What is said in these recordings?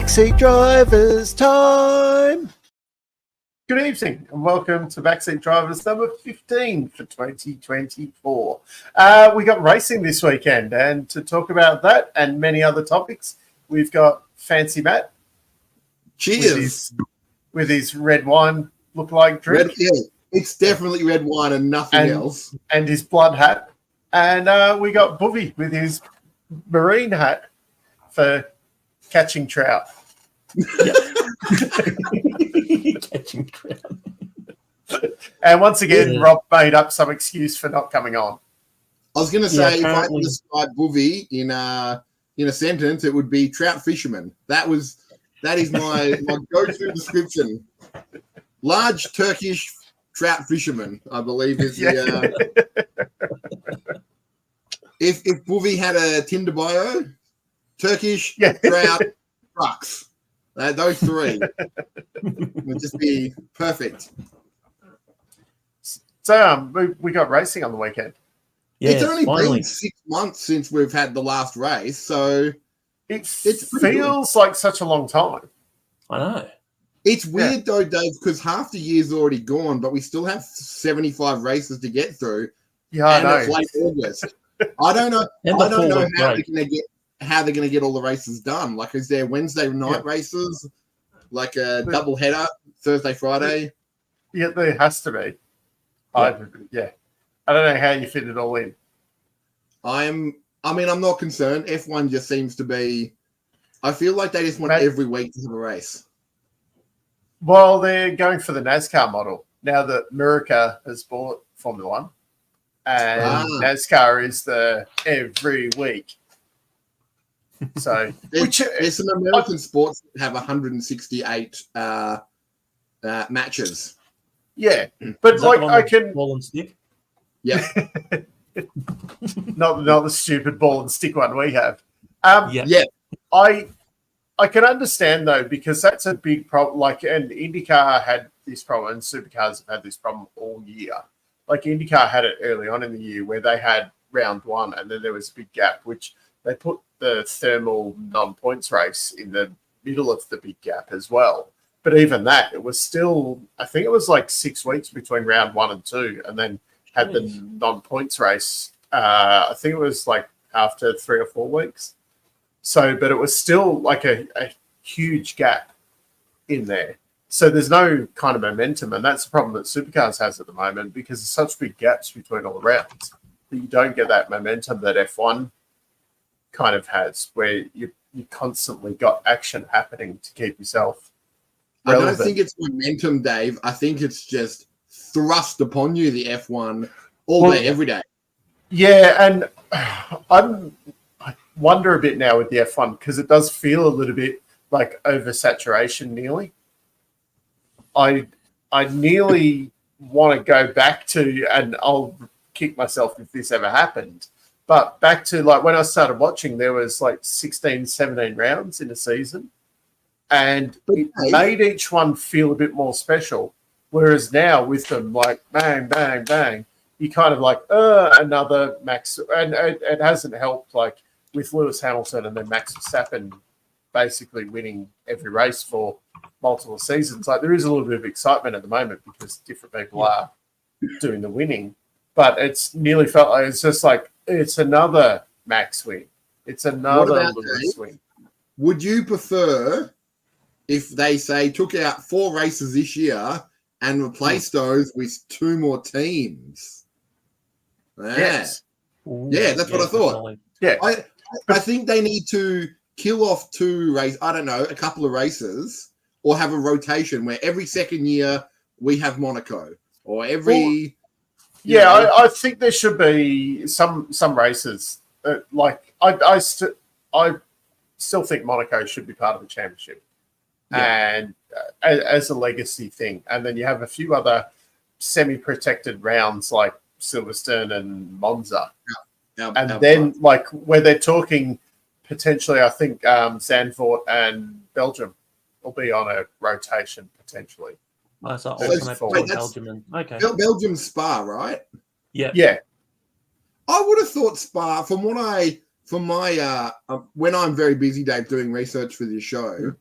Backseat Drivers time. Good evening and welcome to Backseat Drivers number 15 for 2024. We got racing this weekend, and to talk about that and many other topics, we've got Fancy Matt. Cheers. With his red wine look-like drink. It's definitely red wine and nothing else. And his blood hat. And we got Boovy with his marine hat for catching trout. Catching trout. And once again, Rob made up some excuse for not coming on. I was going to say, if I had to describe Boovy in a sentence, it would be trout fisherman. That is my go-to description. Large Turkish trout fisherman, I believe, is the. If Boovy had a Tinder bio, Turkish trout trucks. Those three would just be perfect. So we got racing on the weekend. Yeah, it's only been 6 months since we've had the last race, so it feels like such a long time. I know. It's weird though, Dave, because half the year's already gone, but we still have 75 races to get through. Yeah, I know. It's late August. I don't know how they're going to get all the races done. Like, is there Wednesday night races, like a double header, Thursday, Friday? Yeah, there has to be. I don't know how you fit it all in. I'm not concerned. F1 just seems to be. I feel like they just want every week to have a race. Well, they're going for the NASCAR model now that Murica has bought Formula One, and NASCAR is the every week. So, there's some American sports that have 168 matches. Yeah, but like I can ball and stick. Yeah, not the stupid ball and stick one we have. I can understand though, because that's a big problem. Like, and IndyCar had this problem, and Supercars have had this problem all year. Like IndyCar had it early on in the year where they had round one, and then there was a big gap, which they put the thermal non-points race in the middle of the big gap as well. But even that, it was still, I think it was like 6 weeks between round 1 and 2, and then had the non-points race. I think it was like after 3 or 4 weeks. So, but it was still like a huge gap in there. So there's no kind of momentum, and that's the problem that Supercars has at the moment, because there's such big gaps between all the rounds that you don't get that momentum that F1 kind of has, where you constantly got action happening to keep yourself relevant. I don't think it's momentum, Dave. I think it's just thrust upon you, the F1, all day, every day. Yeah, and I wonder a bit now with the F1, because it does feel a little bit like oversaturation nearly. I nearly want to go back to, and I'll kick myself if this ever happened, but back to like when I started watching, there was like 16, 17 rounds in a season, and it made each one feel a bit more special. Whereas now with them like bang, bang, bang, you kind of like, another Max, and it hasn't helped like with Lewis Hamilton and then Max Verstappen basically winning every race for multiple seasons. Like there is a little bit of excitement at the moment because different people are doing the winning, but it's nearly felt like it's just like it's another Max win. It's another Lewis win. Would you prefer if they say took out 4 races this year and replaced those with 2 more teams? Yes. Yeah, that's what I thought. Definitely. Yeah. I think they need to kill off 2 races, I don't know, a couple of races, or have a rotation where every second year we have Monaco, or every... I think there should be some races. I still think Monaco should be part of the championship, and as a legacy thing. And then you have a few other semi-protected rounds like Silverstone and Monza. Then like where they're talking potentially, I think Zandvoort and Belgium will be on a rotation potentially. Oh, so alternate Belgium. Okay. Belgium Spa, right? Yeah. Yeah. I would have thought Spa, from my when I'm very busy, Dave, doing research for this show,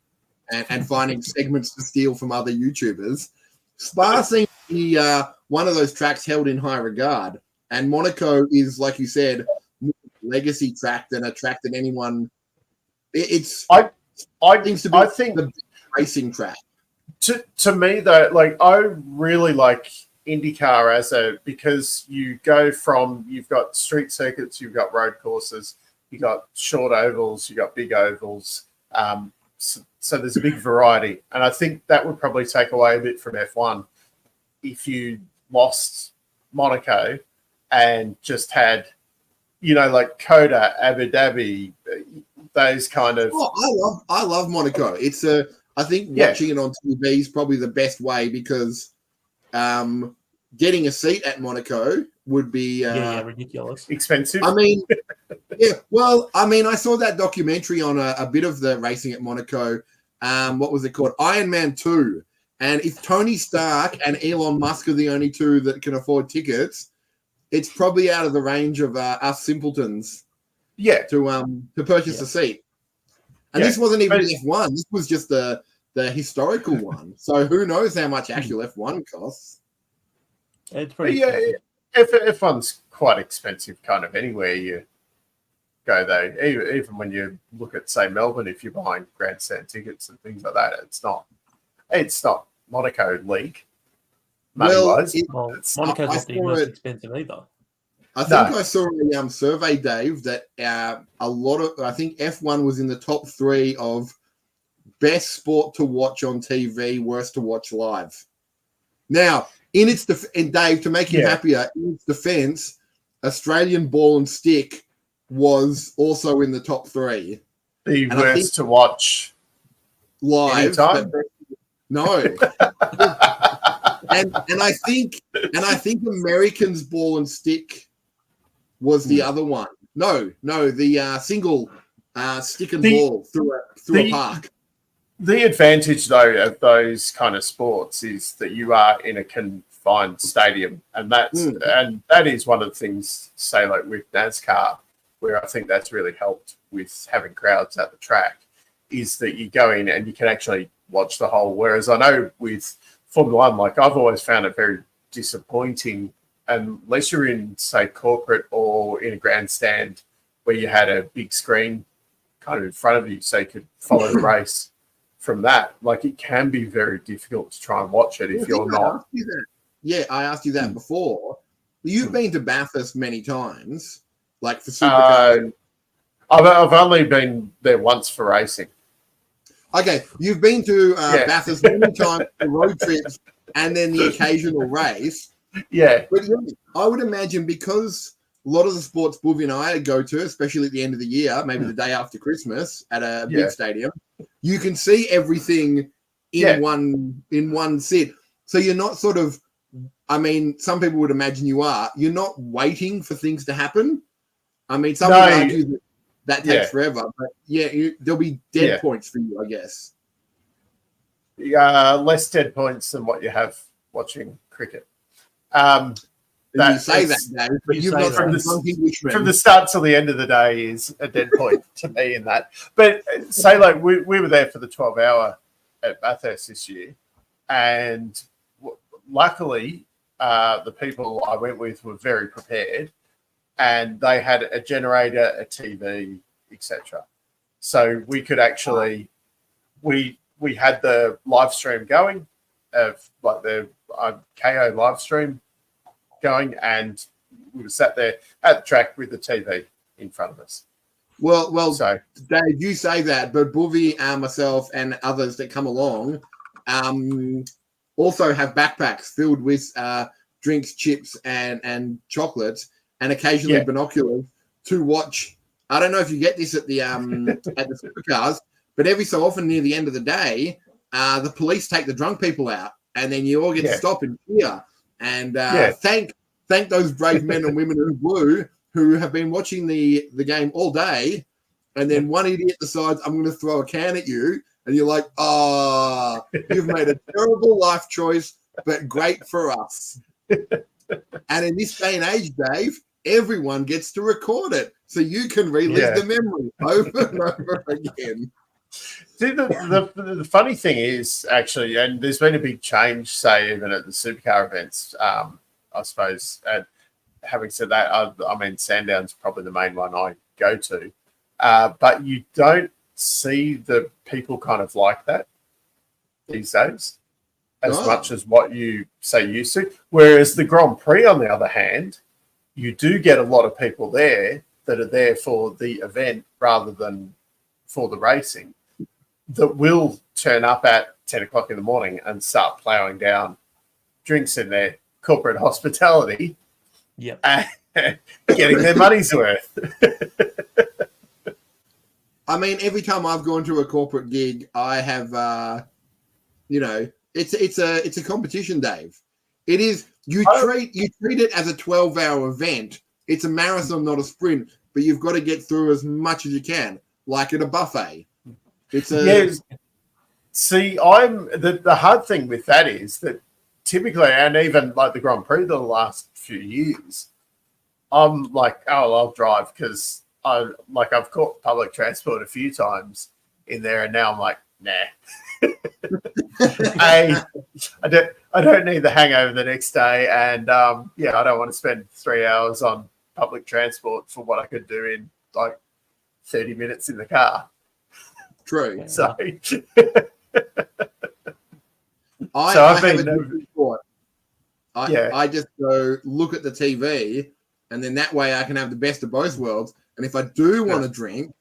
and finding segments to steal from other YouTubers. Spa seems to be one of those tracks held in high regard. And Monaco is, like you said, a legacy track than a track that anyone. I think the racing track. To me though, like I really like IndyCar because you've got street circuits, you've got road courses, you've got short ovals, you've got big ovals. So there's a big variety, and I think that would probably take away a bit from F1 if you lost Monaco and just had, like Coda, Abu Dhabi, those kind of. Oh, I love Monaco. I think watching it on TV is probably the best way because getting a seat at Monaco would be ridiculous, expensive. I mean, I saw that documentary on a bit of the racing at Monaco. What was it called? Iron Man 2. And if Tony Stark and Elon Musk are the only two that can afford tickets, it's probably out of the range of us simpletons. Yeah, to purchase a seat. And this wasn't even F1. This was just the historical one. So who knows how much actual F1 costs? It's pretty expensive. F1's quite expensive kind of anywhere you go, though. Even when you look at, say, Melbourne, if you're buying grandstand tickets and things like that, it's not Monaco League money-wise. Monaco's not the most expensive either. I think I saw a survey, Dave, that I think F1 was in the top 3 of best sport to watch on TV, worst to watch live. Now, and Dave, to make you happier, in its defense, Australian ball and stick was also in the top 3. The worst to watch live. No. and I think Americans ball and stick was the other one. No, the single stick and ball through a park. The advantage, though, of those kind of sports is that you are in a confined stadium, and that is one of the things, say, like with NASCAR, where I think that's really helped with having crowds at the track, is that you go in and you can actually watch the whole. Whereas I know with Formula One, like I've always found it very disappointing unless you're in, say, corporate or in a grandstand where you had a big screen kind of in front of you so you could follow the race from that. Like it can be very difficult to try and watch it if you're not. I asked you that before. You've been to Bathurst many times, like for supercars. I've only been there once for racing. Okay, you've been to Bathurst many times for road trips and then the occasional race. Yeah. But I would imagine because a lot of the sports Booby and I go to, especially at the end of the year, maybe the day after Christmas at a big stadium, you can see everything in one sit. So you're not sort of, I mean, some people would imagine you're not waiting for things to happen. I mean, some would argue that takes forever, but there'll be dead points for you, I guess. Less dead points than what you have watching cricket. You say that, Dave, but you've got from the start till the end of the day is a dead point to me in that. But say like we were there for the 12-hour at Bathurst this year, and luckily the people I went with were very prepared, and they had a generator, a TV, etc. So we could actually we had the live stream going of like the KO live stream going, and we were sat there at the track with the TV in front of us. Well, so Dave, you say that, but Boovy, myself, and others that come along also have backpacks filled with drinks, chips, and chocolates, and occasionally binoculars to watch. I don't know if you get this at the at the supercars, but every so often near the end of the day, the police take the drunk people out, and then you all get to stop and cheer. And thank those brave men and women in blue who have been watching the game all day, and then one idiot decides, I'm going to throw a can at you, and you're like, oh, you've made a terrible life choice, but great for us. And in this day and age, Dave, everyone gets to record it, so you can relive the memory over and over again. See, the funny thing is, actually, and there's been a big change, say, even at the supercar events, I suppose. And having said that, I mean, Sandown's probably the main one I go to. But you don't see the people kind of like that these days as much as what you, say, used to. Whereas the Grand Prix, on the other hand, you do get a lot of people there that are there for the event rather than for the racing, that will turn up at 10 o'clock in the morning and start ploughing down drinks in their corporate hospitality. Yep. And getting their money's worth. I mean, every time I've gone to a corporate gig, I have, it's a competition, Dave. It is. You treat it as a 12-hour event. It's a marathon, not a sprint. But you've got to get through as much as you can, like at a buffet. It's a See, the hard thing with that is that typically, and even like the Grand Prix the last few years, I'm like, oh, I'll drive because I've caught public transport a few times in there, and now I'm like, nah. I don't need the hangover the next day, and I don't want to spend 3 hours on public transport for what I could do in like 30 minutes in the car. True. So, I just go look at the TV, and then that way I can have the best of both worlds. And if I do want to drink,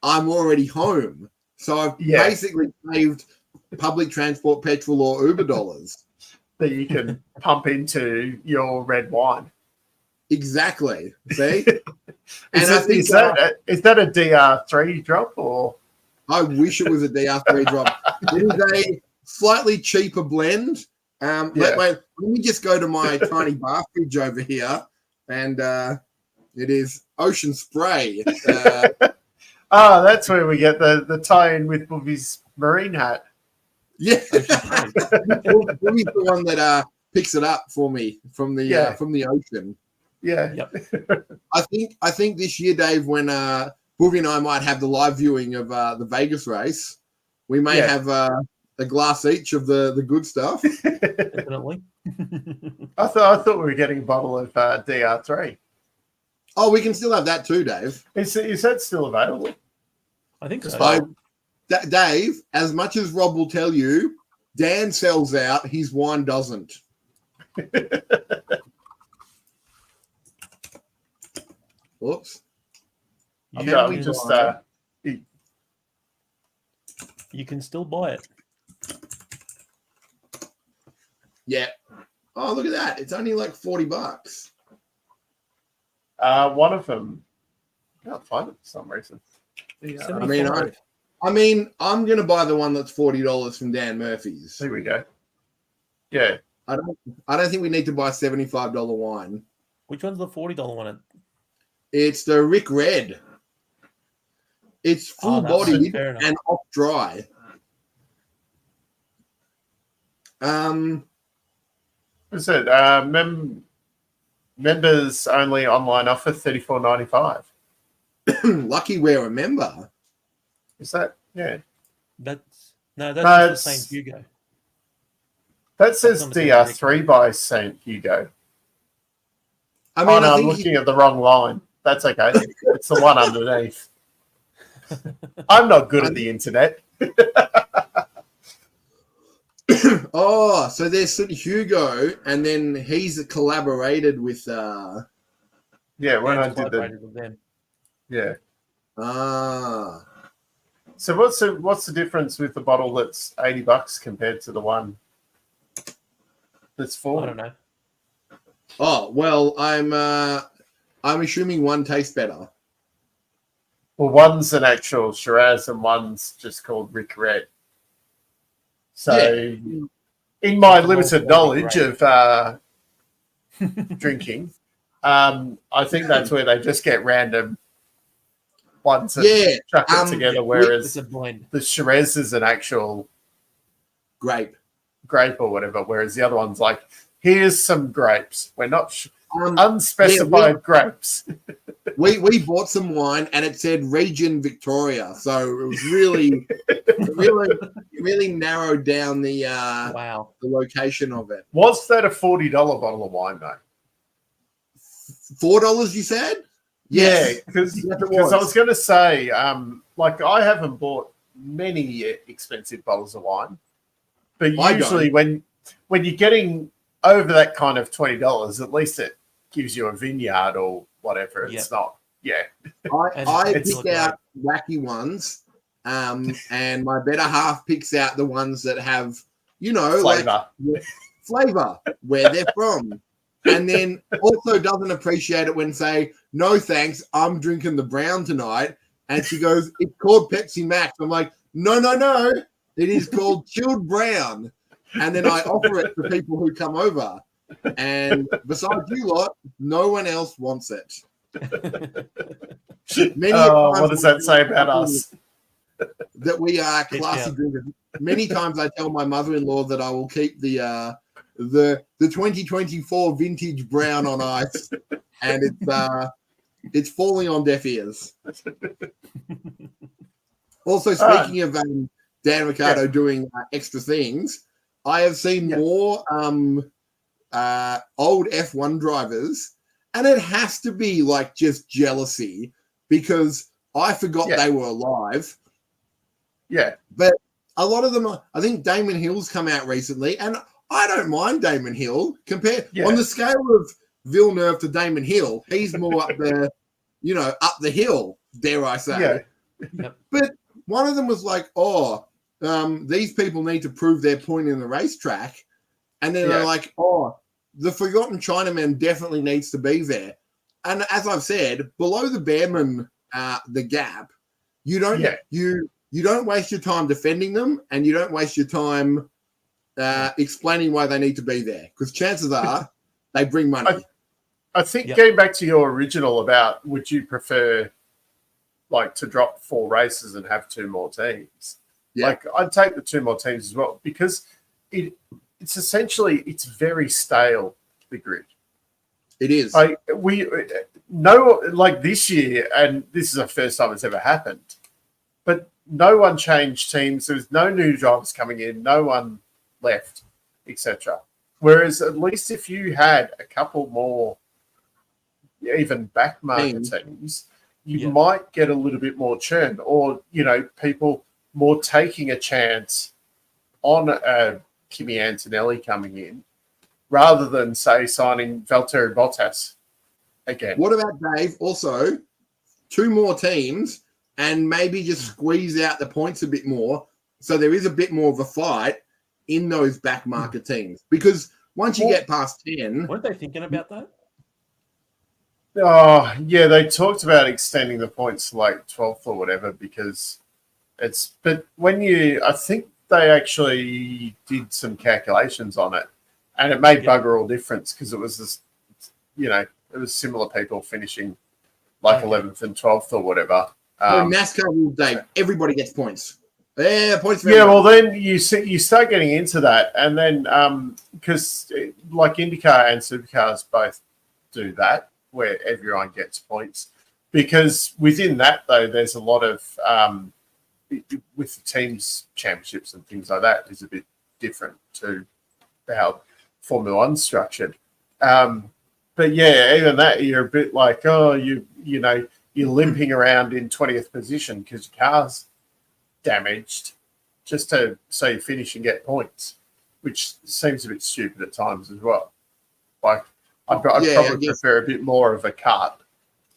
I'm already home. So I've basically saved public transport, petrol, or Uber dollars that you can pump into your red wine. Exactly. See? Is that a DR3 drop or? I wish it was a DR3 drop. It is a slightly cheaper blend. Let me just go to my tiny bar fridge over here, and it is Ocean Spray. That's where we get the tie-in with Boovy's marine hat. Yeah, Boovy's the one that picks it up for me from the ocean. Yeah. Yep. I think this year, Dave, when Boovy and I might have the live viewing of the Vegas race, we may have a glass each of the good stuff. Definitely. I thought we were getting a bottle of DR3. Oh, we can still have that too, Dave. Is that still available? I think so. Dave, as much as Rob will tell you, Dan sells out, his wine doesn't. Whoops. You can still buy it. Yeah. Oh, look at that. It's only like $40. One of them, I can't find it for some reason. I'm going to buy the one that's $40 from Dan Murphy's. There we go. Yeah. I don't think we need to buy $75 wine. Which one's the $40 one? It's the Rick Red. It's full bodied and off dry. What's it? Members only online offer $34.95. Lucky we're a member. Is that? Yeah. That's the St. Hugo. That says DR3 by St. Hugo. I mean, I'm looking at the wrong line. That's okay. It's the one underneath. I'm not good at the internet. Oh, so there's St. Hugo, and then he's collaborated with. When I did with them. Yeah. Ah. So what's the difference with the bottle that's $80 compared to the one that's $40? I don't know. Oh well, I'm assuming one tastes better. Well, one's an actual Shiraz and one's just called Rick Red. So, in my limited knowledge of drinking, I think that's where they just get random ones and chuck it together, whereas the Shiraz is an actual grape or whatever, whereas the other one's like, here's some grapes. We're not unspecified grapes. we bought some wine and it said Region Victoria, so it was really narrowed down the the location of it. Was that a $40 bottle of wine though? $4, you said? Yes. Yeah, because I was going to say, like I haven't bought many expensive bottles of wine, but usually when you're getting over that kind of $20, at least it gives you a vineyard or whatever. It's not, I pick out wacky ones, and my better half picks out the ones that have, flavor, flavor, where they're from. And then also doesn't appreciate it when say, no thanks, I'm drinking the brown tonight. And she goes, it's called Pepsi Max. I'm like, no. It is called chilled brown. And then I offer it to people who come over. And besides you lot, no one else wants it. What does that say about us? That we are classy drinkers. Many times I tell my mother-in-law that I will keep the 2024 vintage brown on ice, and it's falling on deaf ears. Also, speaking of Dan Ricciardo doing extra things, I have seen more old F1 drivers, and it has to be like just jealousy because I forgot they were alive. Yeah, but a lot of them, I think Damon Hill's come out recently, and I don't mind Damon Hill. On the scale of Villeneuve to Damon Hill, he's more up the, up the hill, dare I say. Yeah. Yep. But one of them was like, these people need to prove their point in the racetrack. And then they're like, the Forgotten Chinaman definitely needs to be there. And as I've said, below the Bearman, the gap, you don't waste your time defending them, and you don't waste your time explaining why they need to be there, because chances are they bring money. I think getting back to your original about would you prefer like to drop 4 races and have 2 more teams? Like I'd take the 2 more teams as well, because it's essentially it's very stale, the grid. It is. Like this year, and this is the first time it's ever happened, but no one changed teams. There was no new drivers coming in, no one left, etc. Whereas at least if you had a couple more even back market teams, you might get a little bit more churn, or people more taking a chance on Kimi Antonelli coming in rather than say signing Valtteri Bottas again. What about Dave? Also, 2 more teams and maybe just squeeze out the points a bit more, so there is a bit more of a fight in those back market teams, because once you get past 10, weren't they thinking about that? Oh yeah, they talked about extending the points to like 12th or whatever, because but I think they actually did some calculations on it, and it made bugger all difference, because it was this, it was similar people finishing like 11th and 12th or whatever. NASCAR rule, Dave, everybody gets points. Yeah, points. Well, then you start getting into that, and then because like IndyCar and Supercars both do that, where everyone gets points. Because within that, though, there's a lot of with the teams championships and things like that is a bit different to how Formula One's structured. But yeah, even that, you're a bit like, you're limping around in 20th position because your car's damaged, just so you finish and get points, which seems a bit stupid at times as well. Like I'd probably prefer a bit more of a cut,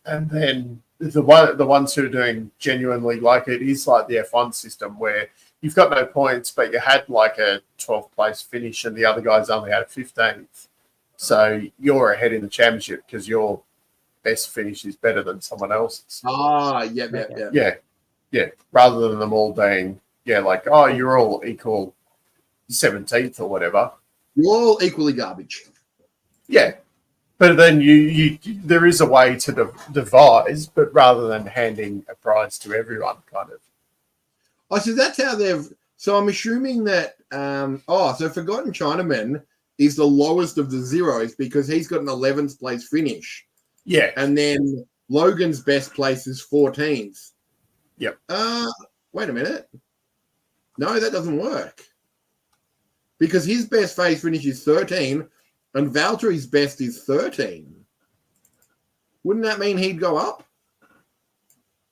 and then the ones who are doing genuinely like it is like the F1 system, where you've got no points, but you had like a 12th place finish and the other guys only had a 15th. So you're ahead in the championship because your best finish is better than someone else's. Yeah. Rather than them all being, like, you're all equal 17th or whatever. You're all equally garbage. Yeah. But then you there is a way to devise, but rather than handing a prize to everyone, kind of. So that's how so I'm assuming that, so Forgotten Chinaman is the lowest of the zeros because he's got an 11th place finish. Yeah. And then Logan's best place is 14th. Yep. Wait a minute. No, that doesn't work. Because his best face finish is 13 and Valtteri's best is 13. Wouldn't that mean he'd go up?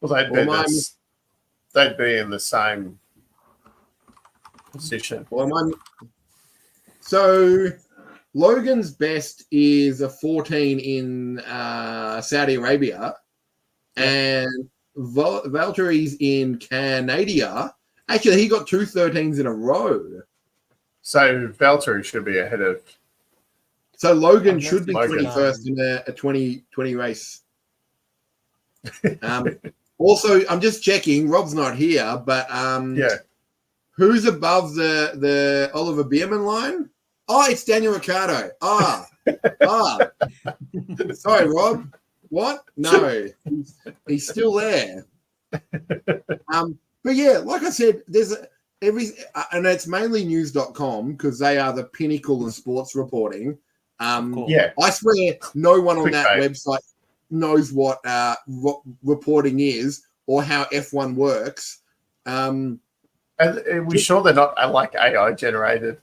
Well, they'd be in the same position. So Logan's best is a 14 in Saudi Arabia, and Valtteri's in Canada. Actually, he got 2 13s in a row. So Valtteri should be ahead of. So Logan should be 21st in a 2020 race. Also, I'm just checking. Rob's not here, but who's above the Oliver Bierman line? Oh, it's Daniel Ricciardo. Sorry, Rob. What? No, he's still there. But yeah, like I said, there's and it's mainly news.com because they are the pinnacle of sports reporting. I swear no one on that website knows what reporting is or how F1 works. And are we sure they're not like AI generated?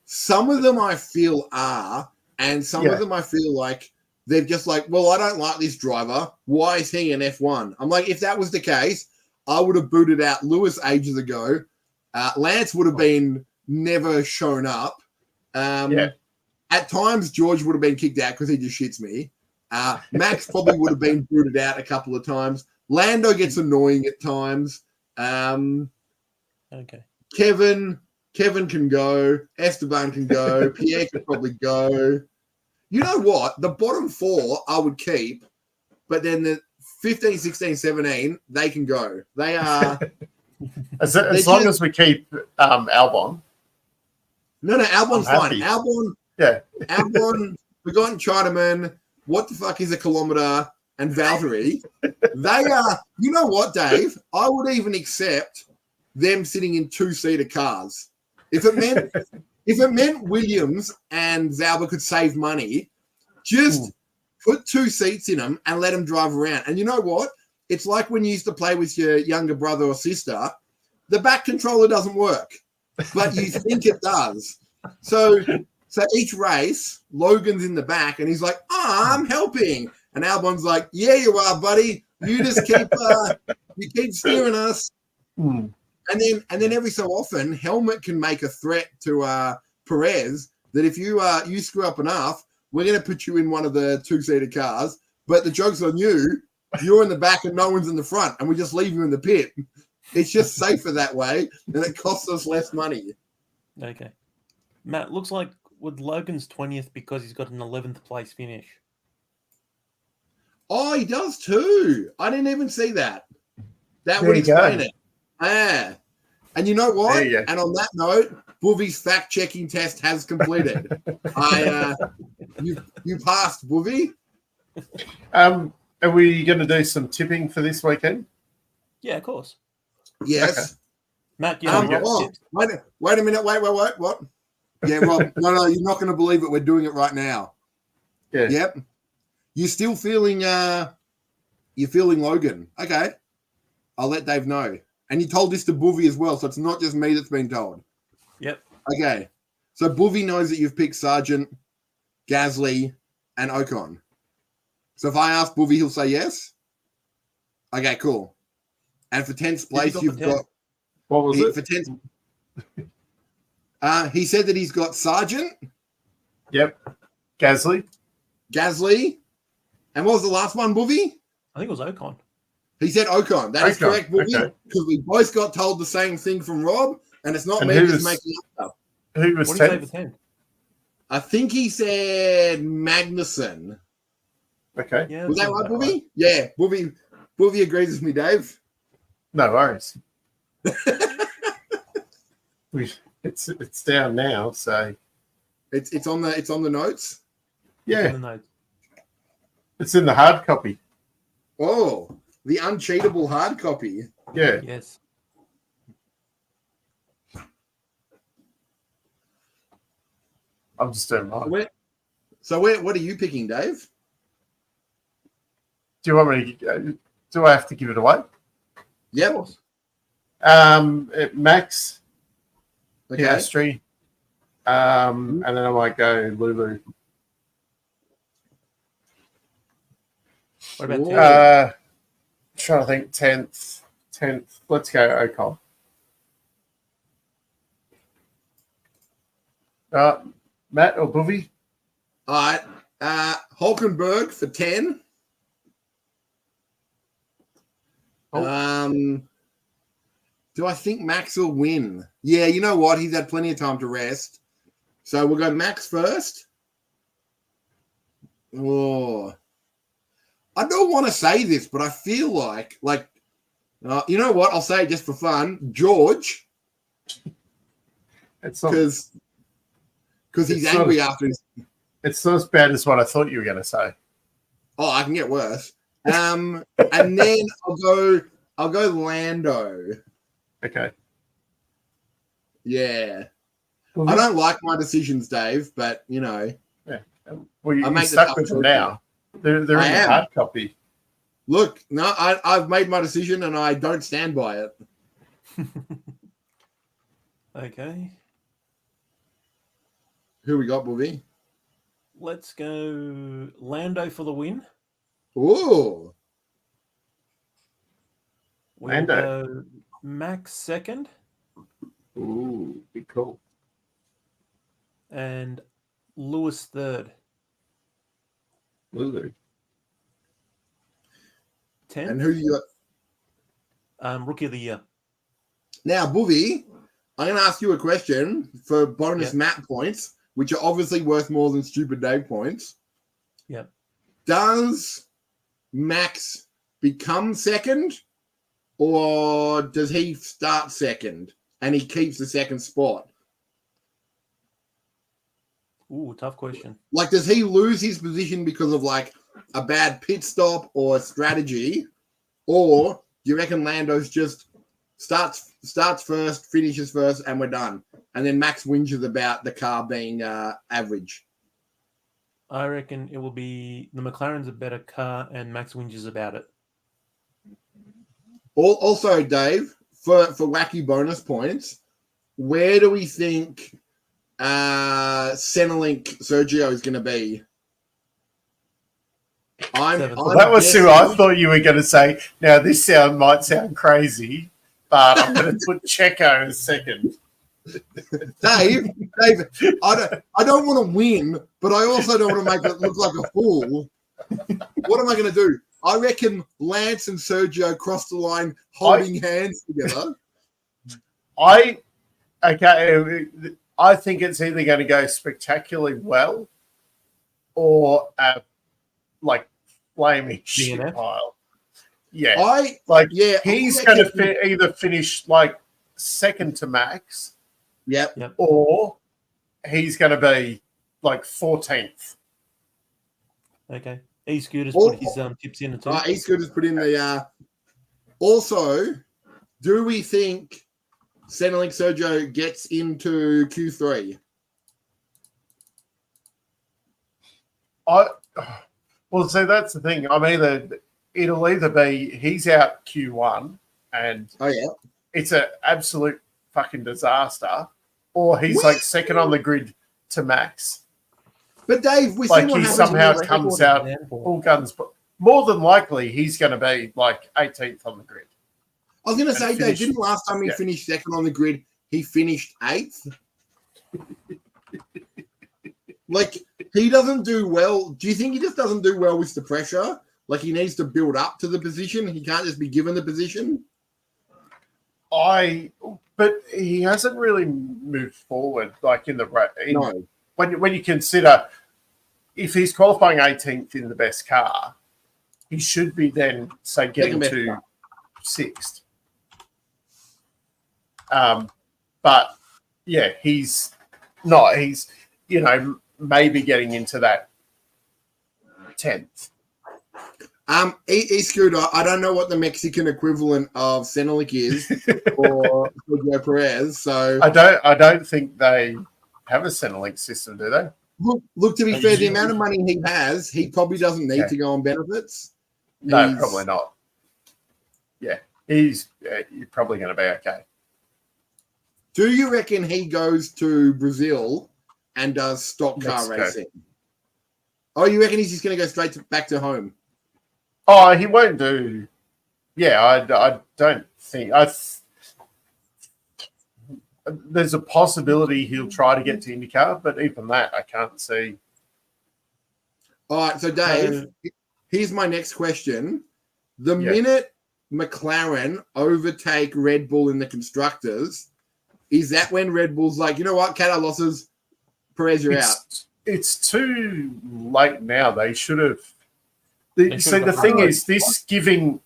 Some of them I feel are, and some of them I feel like they're just like, well, I don't like this driver. Why is he an F1? I'm like, if that was the case, I would have booted out Lewis ages ago. Lance would have been never shown up. At times, George would have been kicked out because he just shits me. Max probably would have been booted out a couple of times. Lando gets annoying at times. Okay. Kevin can go. Esteban can go. Pierre could probably go. You know what? The bottom 4 I would keep, but then the 15, 16, 17, they can go. They are... as long as we keep Albon. No, Albon's fine. Albon, Forgotten Chinaman, what the fuck is a kilometer, and Valtteri. They are, you know what, Dave? I would even accept them sitting in 2-seater cars. If it meant Williams and Zauber could save money, just put 2 seats in them and let them drive around. And you know what? It's like when you used to play with your younger brother or sister. The back controller doesn't work, but you think it does. So each race, Logan's in the back, and he's like, I'm helping. And Albon's like, yeah, you are, buddy. You just keep steering us. And then every so often, Helmut can make a threat to Perez that if you screw up enough, we're going to put you in one of the 2-seater cars. But the joke's on you. You're in the back and no one's in the front, and we just leave you in the pit. It's just safer that way, and it costs us less money. Okay. Matt, looks like with Logan's 20th because he's got an 11th place finish. Oh, he does too. I didn't even see that. That would explain it. And you know what? And on that note, Boovy's fact-checking test has completed. You passed, Boovy. Are we going to do some tipping for this weekend? Yeah, of course. Yes. Okay. Matt, wait a minute. Wait. What? Yeah, Rob. No, you're not going to believe it. We're doing it right now. Yeah. Yep. You're still feeling Logan. Okay. I'll let Dave know. And you told this to Boovy as well, so it's not just me that's been told. Yep. Okay. So Boovy knows that you've picked Sargent, Gasly, and Ocon. So if I ask Boovy, he'll say yes? Okay, cool. And for 10th place, you've got... What was it? For 10th... he said that he's got Sargent. Yep. Gasly. And what was the last one, Boovy? I think it was Ocon. He said Ocon. That is correct, Boovy, because we both got told the same thing from Rob, and it's not me just making it up. Who was 10th? I think he said Magnussen. Okay. Yeah, was that right, Boovy? Right. Yeah, Boovy agrees with me, Dave. No worries. It's down now, so it's on the notes. Yeah, it's in the notes. It's in the hard copy. Oh, the uncheatable hard copy. Yeah. Yes. I'm just doing right. What are you picking, Dave? you want me to? Do I have to give it away? Yep. Max, Okay. Piastri, and then I might go Lulu. What about Ooh. 10? Trying to think. 10th. Let's go Ocon. Matt or Boovy? All right. Hulkenberg for 10. Oh. Do I think Max will win? Yeah, you know what? He's had plenty of time to rest. So we'll go Max first. Oh, I don't want to say this, but I feel like you know what? I'll say it just for fun. George, It's not. because he's angry after his. It's not as bad as what I thought you were going to say. Oh, I can get worse. And then I'll go Lando. Okay. Yeah. Well, I don't like my decisions, Dave, but you know. Well, I you're make the stuck tough with them choices. now. They're in the hard copy. Look, no, I've made my decision and I don't stand by it. Okay. Who we got, Booby? Let's go Lando for the win. Ooh. We'll Lando. go Max second Ooh, be cool. and Lewis third. Lulu. 10. And who you got? Rookie of the year. Now, Boovy, I'm going to ask you a question for bonus map points, which are obviously worth more than stupid Dave points. Yep. Does Max become second, or does he start second and he keeps the second spot? Ooh, tough question. Like, does he lose his position because of like a bad pit stop or strategy, or do you reckon Lando's just starts first, finishes first, and we're done, and then Max whinges about the car being average? I reckon it will be the McLaren's a better car and Max whinges about it. Also, Dave, for wacky bonus points, where do we think Centrelink Sergio is going to be? That was who I thought you were going to say. Now, this might sound crazy, but I'm going to put Checo as second. Dave, I don't want to win, but I also don't want to make it look like a fool. What am I going to do? I reckon Lance and Sergio cross the line holding hands together. I think it's either going to go spectacularly well or like flaming shit pile. Yeah. He's going to either finish like second to Max. Yep. Or he's going to be like 14th. Okay. E-Scooter's put his tips in too. E-Scooter's put in the... Also, do we think Centrelink Sergio gets into Q3? Well, so that's the thing. It'll either be he's out Q1 and it's an absolute fucking disaster, or he's like second on the grid to Max. But Dave, we like he somehow comes out full guns. But more than likely, he's going to be like 18th on the grid. I was going to say, Dave, didn't last time he finished second on the grid, he finished 8th? Like, he doesn't do well. Do you think he just doesn't do well with the pressure? Like, he needs to build up to the position. He can't just be given the position. But he hasn't really moved forward, like in the no. When you consider if he's qualifying 18th in the best car, he should be then say getting to 6th. But yeah, he's not. He's maybe getting into that 10th. E-Scooter, I don't know what the Mexican equivalent of Centrelink is for Sergio Perez. So I don't think they have a Centrelink system, do they? Look. To be fair, the amount of money he has, he probably doesn't need to go on benefits. No, probably not. Yeah, he's probably going to be okay. Do you reckon he goes to Brazil and does stock car Mexico. racing? Oh, you reckon he's just going to go straight back to home? Oh, he won't do. Yeah, I don't think. There's a possibility he'll try to get to IndyCar, but even that I can't see. All right, so Dave, here's my next question. The minute McLaren overtake Red Bull in the constructors, is that when Red Bull's like, you know what, cut our losses, Perez, you're out? It's too late now. They should have. See, the thing is, this giving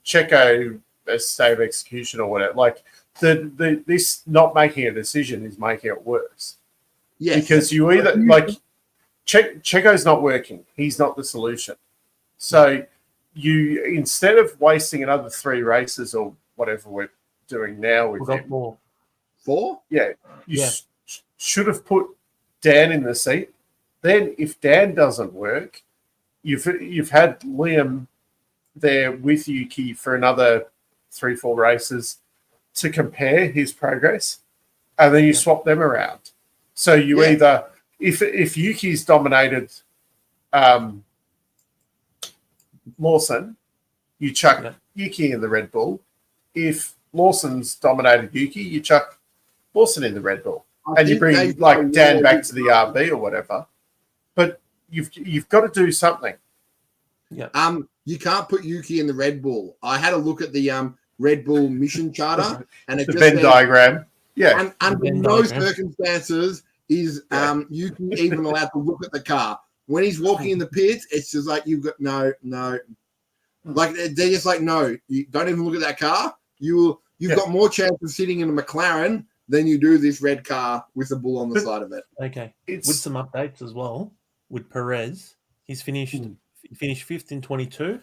Checo a state of execution or whatever, like this not making a decision is making it worse. Yes. Because you either like Checo's not working. He's not the solution. So you, instead of wasting another 3 races or whatever we're doing now with him, 4? Yeah, you should have put Dan in the seat. Then, if Dan doesn't work, you've had Liam there with Yuki for another 3-4 races to compare his progress, and then you swap them around. So you either, if Yuki's dominated Lawson, you chuck Yuki in the Red Bull. If Lawson's dominated Yuki, you chuck Lawson in the Red Bull, and you bring like Dan back to the RB or whatever. But you've got to do something. Yeah. You can't put Yuki in the Red Bull. I had a look at the Red Bull mission charter, and it the just Venn says, diagram. Yeah. And under no circumstances is Yuki even allowed to look at the car. When he's walking in the pits, it's just like you've got no. Like they're just like, no, you don't even look at that car. You've got more chance of sitting in a McLaren than you do this red car with a bull on the side of it. Okay. With some updates as well, with Perez, he's finished he finished 5th in 22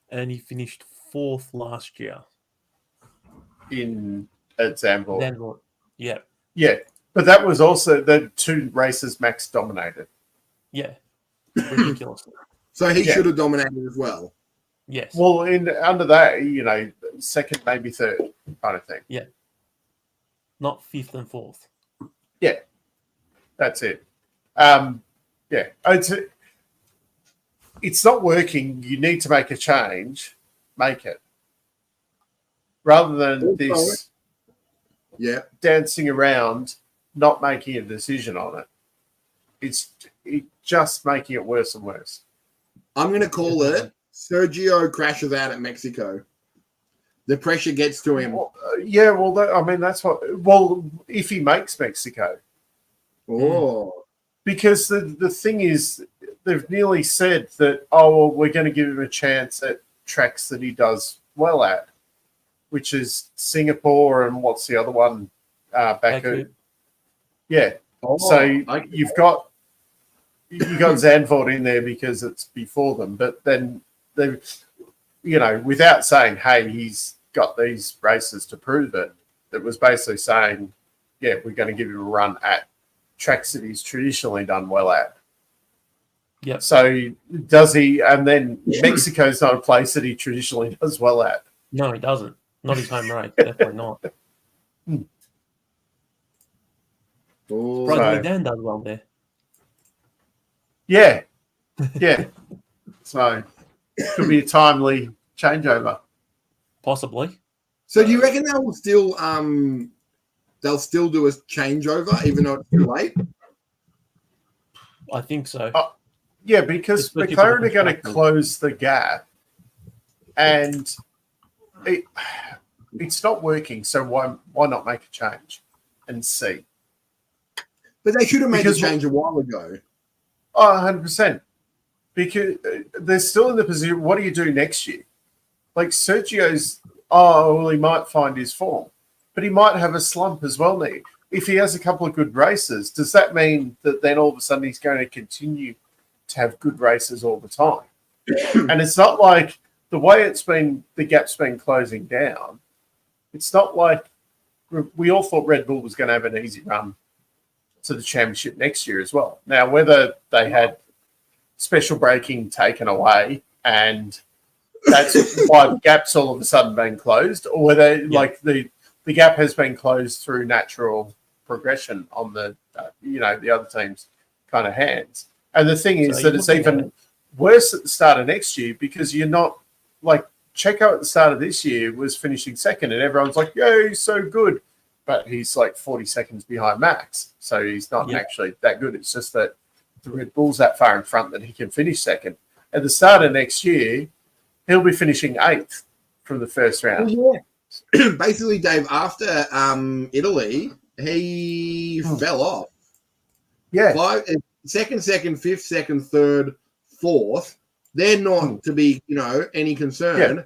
and he finished 4th last year. At Zandvoort. Zandvoort. Yeah. Yeah. But that was also the 2 races Max dominated. Yeah. Ridiculous. So he should have dominated as well. Yes. Well, under that, you know, 2nd, maybe 3rd kind of thing. Yeah. Not 5th and 4th. Yeah. That's it. It's not working. You need to make a change. Make it. Rather than this dancing around, not making a decision on it. It's just making it worse and worse. I'm going to call it Sergio crashes out at Mexico. The pressure gets to him. That's what. Well, if he makes Mexico. Oh. Because the thing is, they've nearly said that, we're going to give him a chance at tracks that he does well at, which is Singapore and what's the other one? Baku. Yeah. So you've got Zandvoort in there because it's before them, but then they, without saying, hey, he's got these races to prove it, that was basically saying, we're going to give him a run at tracks that he's traditionally done well at. Yeah. So does he? And then Mexico's not a place that he traditionally does well at. No, he doesn't. Not his home race. Definitely not. Surprisingly, Dan does well there. Yeah. So could be a timely changeover. Possibly. So do you reckon they'll still do a changeover even though it's too late? I think so. Because McLaren are going to close the gap, and it's not working. So why not make a change and see? But they should have made a change a while ago. 100%. Because they're still in the position. What do you do next year? Like Sergio's, he might find his form, but he might have a slump as well. Now, if he has a couple of good races, does that mean that then all of a sudden he's going to continue to have good races all the time? And it's not like the way the gap's been closing down. It's not like we all thought Red Bull was going to have an easy run to the championship next year as well. Now, whether they had special braking taken away and that's why the gap's all of a sudden been closed, or whether like the gap has been closed through natural progression on the the other team's kind of hands. And the thing is that it's even worse at the start of next year, because you're not like Checo at the start of this year was finishing second, and everyone's like, "Yo, he's so good," but he's like 40 seconds behind Max, so he's not actually that good. It's just that the Red Bull's that far in front that he can finish second. At the start of next year, he'll be finishing 8th from the first round. Basically, Dave, after Italy, he fell off. Yeah. Second, 5th, second, third, fourth. They're not to be, any concern.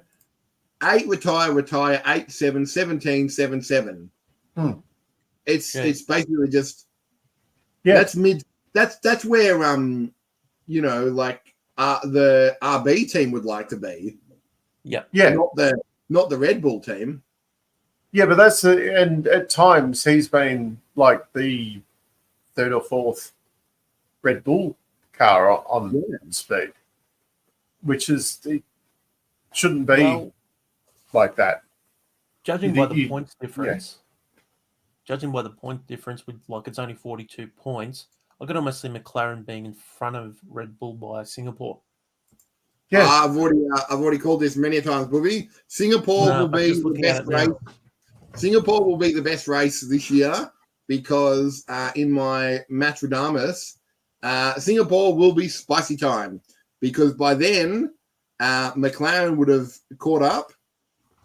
8 retire, 8, 7, 17, 7, 7. It's basically just that's mid. That's where the RB team would like to be. Yeah. Not the Red Bull team. Yeah, but that's and at times he's been like the 3rd or 4th Red Bull car on speed, which is it shouldn't be like that. Judging by the points difference, with it's only 42 points, I could almost see McLaren being in front of Red Bull by Singapore. Yeah, I've already called this many times, Booby. Singapore will be the best race. Singapore will be the best race this year because in my Matradamus, Singapore will be spicy time because by then McLaren would have caught up,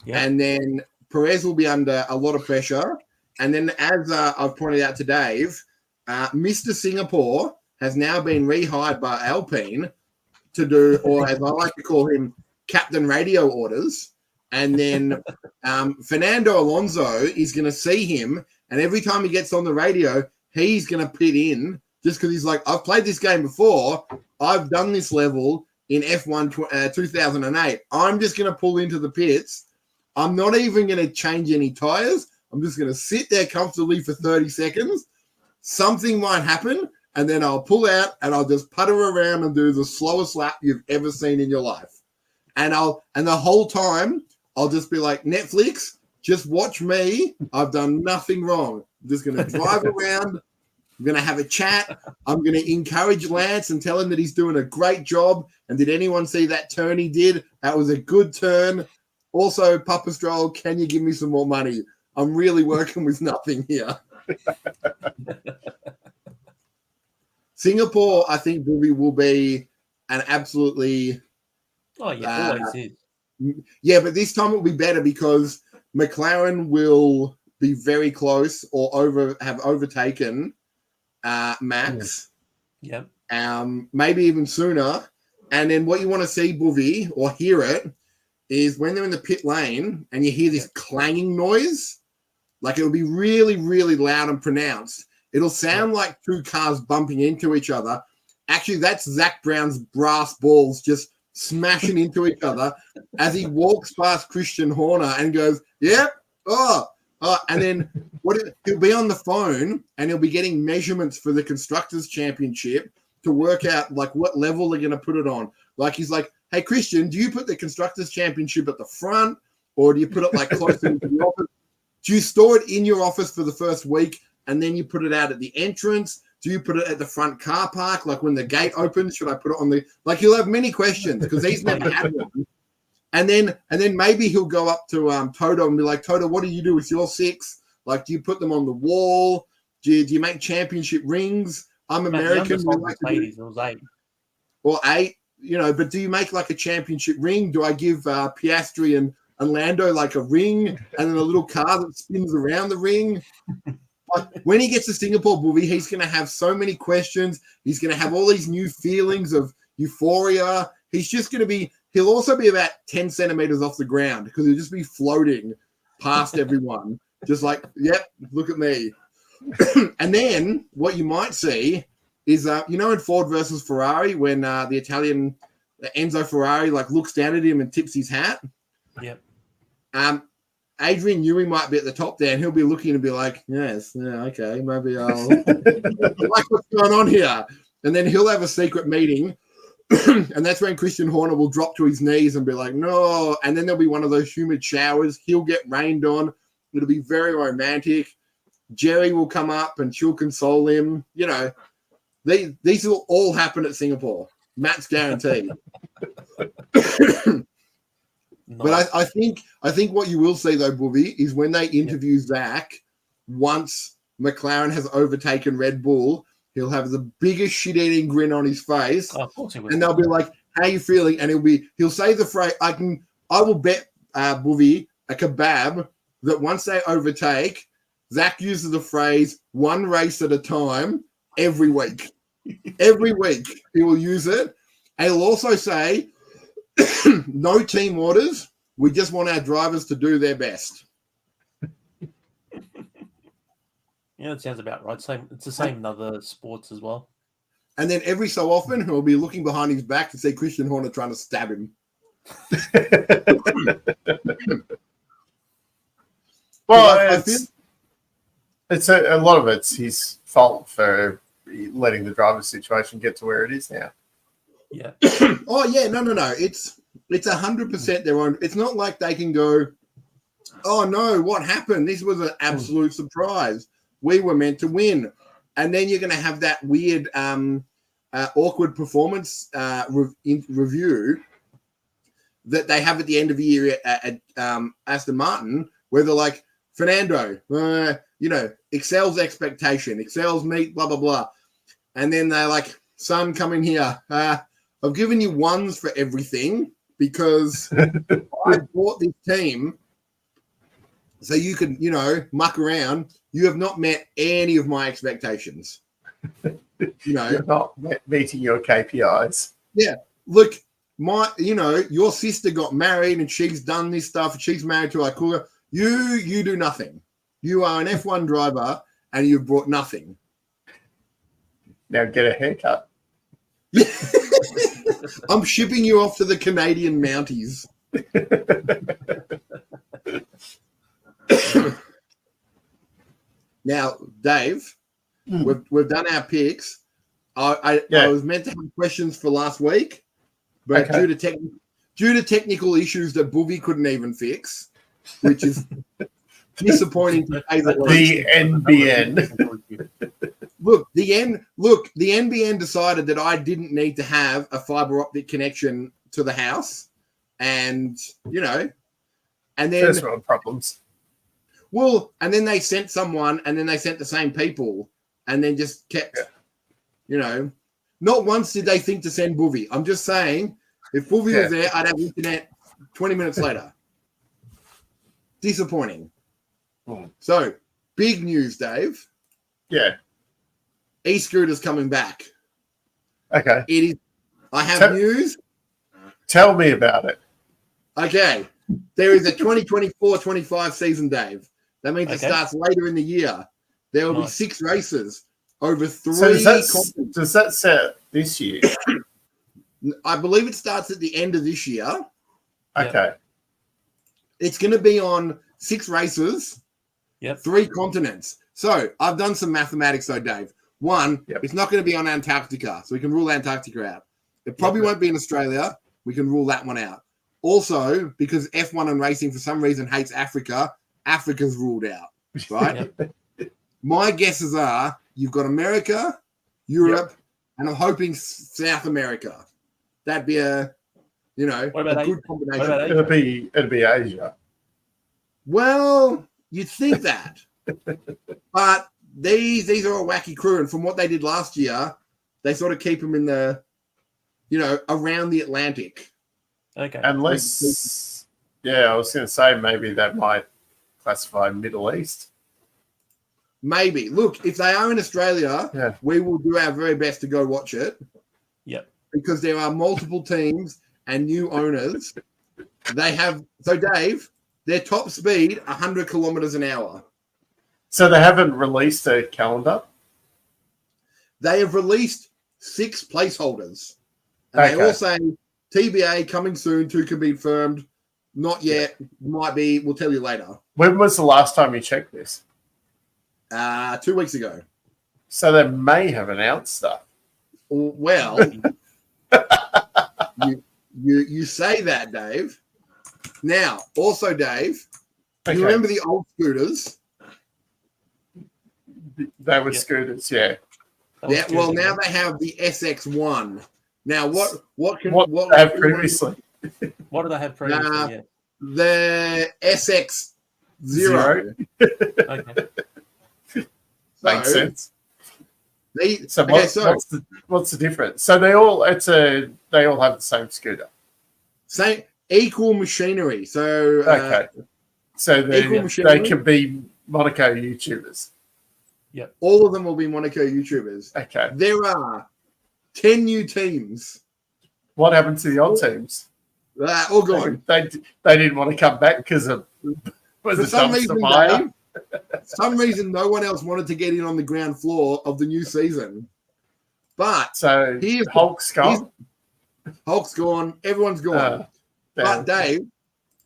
and then Perez will be under a lot of pressure. And then, as I've pointed out to Dave, Mr. Singapore has now been rehired by Alpine to do, or as I like to call him, Captain Radio orders. And then Fernando Alonso is going to see him, and every time he gets on the radio, he's going to pit in just because he's like, I've played this game before. I've done this level in F1 2008. I'm just going to pull into the pits. I'm not even going to change any tires. I'm just going to sit there comfortably for 30 seconds. Something might happen, and then I'll pull out, and I'll just putter around and do the slowest lap you've ever seen in your life. And the whole time, I'll just be like, Netflix, just watch me. I've done nothing wrong. I'm just going to drive around. I'm going to have a chat. I'm going to encourage Lance and tell him that he's doing a great job. And did anyone see that turn he did? That was a good turn. Also, Papa Stroll, can you give me some more money? I'm really working with nothing here. Singapore, I think, will be an absolutely... Oh, yeah, always is. Yeah, but this time it will be better because McLaren will be very close or have overtaken Max. Yeah. Maybe even sooner. And then what you want to see, Boovy, or hear it, is when they're in the pit lane and you hear this clanging noise, like it'll be really, really loud and pronounced. It'll sound like two cars bumping into each other. Actually, that's Zach Brown's brass balls just smashing into each other as he walks past Christian Horner and goes, yep, and then he'll be on the phone and he'll be getting measurements for the Constructors' Championship to work out like what level they're going to put it on. Like he's like, hey, Christian, do you put the Constructors' Championship at the front or do you put it like closer into the office? Do you store it in your office for the first week and then you put it out at the entrance? Do you put it at the front car park? Like when the gate opens, should I put it on the... Like he'll have many questions because he's never had one. And then maybe he'll go up to Toto and be like, Toto, what do you do with your 6? Like, do you put them on the wall? Do you make championship rings? I'm American. It was 8. Or 8, but do you make like a championship ring? Do I give Piastri and Lando like a ring and then a little car that spins around the ring? When he gets to Singapore, Booby, he's going to have so many questions. He's going to have all these new feelings of euphoria. He's just going to be, he'll also be about 10 centimeters off the ground because he'll just be floating past everyone. Just like, yep, look at me. And then what you might see is, in Ford versus Ferrari, when the Italian Enzo Ferrari like looks down at him and tips his hat. Yep. Adrian Newey might be at the top there, and he'll be looking and be like, yes, yeah, okay, maybe I'll like what's going on here. And then he'll have a secret meeting And that's when Christian Horner will drop to his knees and be like, no. And then there'll be one of those humid showers. He'll get rained on. It'll be very romantic. Jerry will come up and she'll console him. You know, these will all happen at Singapore. Matt's guaranteed. But I think what you will see, though, Booby, is when they interview Zach, once McLaren has overtaken Red Bull, he'll have the biggest shit-eating grin on his face. Oh, of course he will. And they'll be like, how you feeling? And he'll say the phrase, I will bet, Booby, a kebab, that once they overtake, Zach uses the phrase, one race at a time, every week. Every week he will use it. And he'll also say, no team orders. We just want our drivers to do their best. Yeah, that sounds about right. It's the same in other sports as well. And then every so often, he'll be looking behind his back to see Christian Horner trying to stab him. Well, it's a lot of it's his fault for letting the driver's situation get to where it is now. Yeah. Oh yeah, no. It's 100% their own. It's not like they can go, oh no, what happened? This was an absolute surprise. We were meant to win. And then you're going to have that weird, awkward performance review that they have at the end of the year at Aston Martin, where they're like, Fernando, excels expectation, excels meet, blah, blah, blah. And then they're like, son, come in here. I've given you ones for everything because I bought this team so you can, muck around. You have not met any of my expectations. You're not meeting your KPIs. Yeah. Look, your sister got married and she's done this stuff. And she's married to Ikula. You do nothing. You are an F1 driver and you've brought nothing. Now get a haircut. I'm shipping you off to the Canadian Mounties. Now, Dave, we've done our picks. I was meant to have questions for last week, but due to technical issues that Boovy couldn't even fix, which is disappointing to say the least. The NBN. Look, the NBN decided that I didn't need to have a fiber optic connection to the house, and and then first world problems. Well, and then they sent someone, and then they sent the same people, and then just kept, not once did they think to send Boovy. I'm just saying, if Boovy was there, I'd have internet 20 minutes later. Disappointing. So, big news, Dave. Yeah. E-scooter's coming back. Okay. It is. I have news. Tell me about it. Okay. There is a 2024-25 season, Dave. That means it starts later in the year. There will be 6 races over 3 continents. Does that set this year? I believe it starts at the end of this year. Okay. It's going to be on 6 races, 3 continents. So I've done some mathematics, though, Dave. One, it's not going to be on Antarctica, so we can rule Antarctica out. It probably won't be in Australia. We can rule that one out. Also, because F1 and racing for some reason hates Africa, Africa's ruled out, right? My guesses are you've got America, Europe, and I'm hoping South America. That'd be a good combination. It'd be Asia. Well, you'd think that. But these are a wacky crew, and from what they did last year, they sort of keep them in the, around the Atlantic. Okay. Unless, I was going to say maybe that might classify Middle East. Maybe. Look, if they are in Australia, we will do our very best to go watch it. Yep. Because there are multiple teams and new owners. So Dave, their top speed, 100 kilometers an hour. So they haven't released a calendar? They have released 6 placeholders. And they all say TBA coming soon, to can be confirmed. Not yet. Might be. We'll tell you later. When was the last time you checked this? 2 weeks ago. So they may have announced stuff. Well, You say that, Dave. Now, also, Dave, Okay. you remember the old scooters? They were scooters, yeah. Yeah. Well, now they have the SX1. Now, what they have previously? What did they have previously? Yeah. The SX0. Zero. Okay. Makes sense. So what's the difference? So they all have the same scooter. Same equal machinery. So Okay. So they can be Monaco YouTubers. Yep. All of them will be Monaco YouTubers. Okay. There are 10 new teams. What happened to the old teams? All gone. They didn't want to come back because of For some reason, Dave, some reason no one else wanted to get in on the ground floor of the new season. But so Hulk's gone. Hulk's gone. Everyone's gone. But Dave,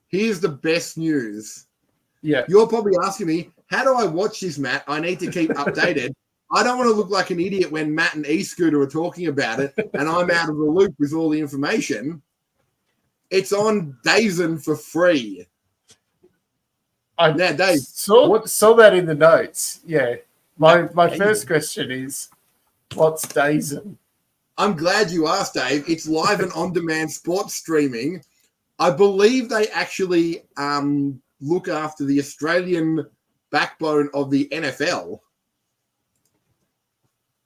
here's the best news. Yeah. You're probably asking me, how do I watch this, Matt? I need to keep updated. I don't want to look like an idiot when Matt and E-Scooter are talking about it and I'm out of the loop with all the information. It's on DAZN for free. Now, Dave, saw that in the notes. Yeah. My first question is, what's DAZN? I'm glad you asked, Dave. It's live and on-demand sports streaming. I believe they actually look after the Australian backbone of the NFL.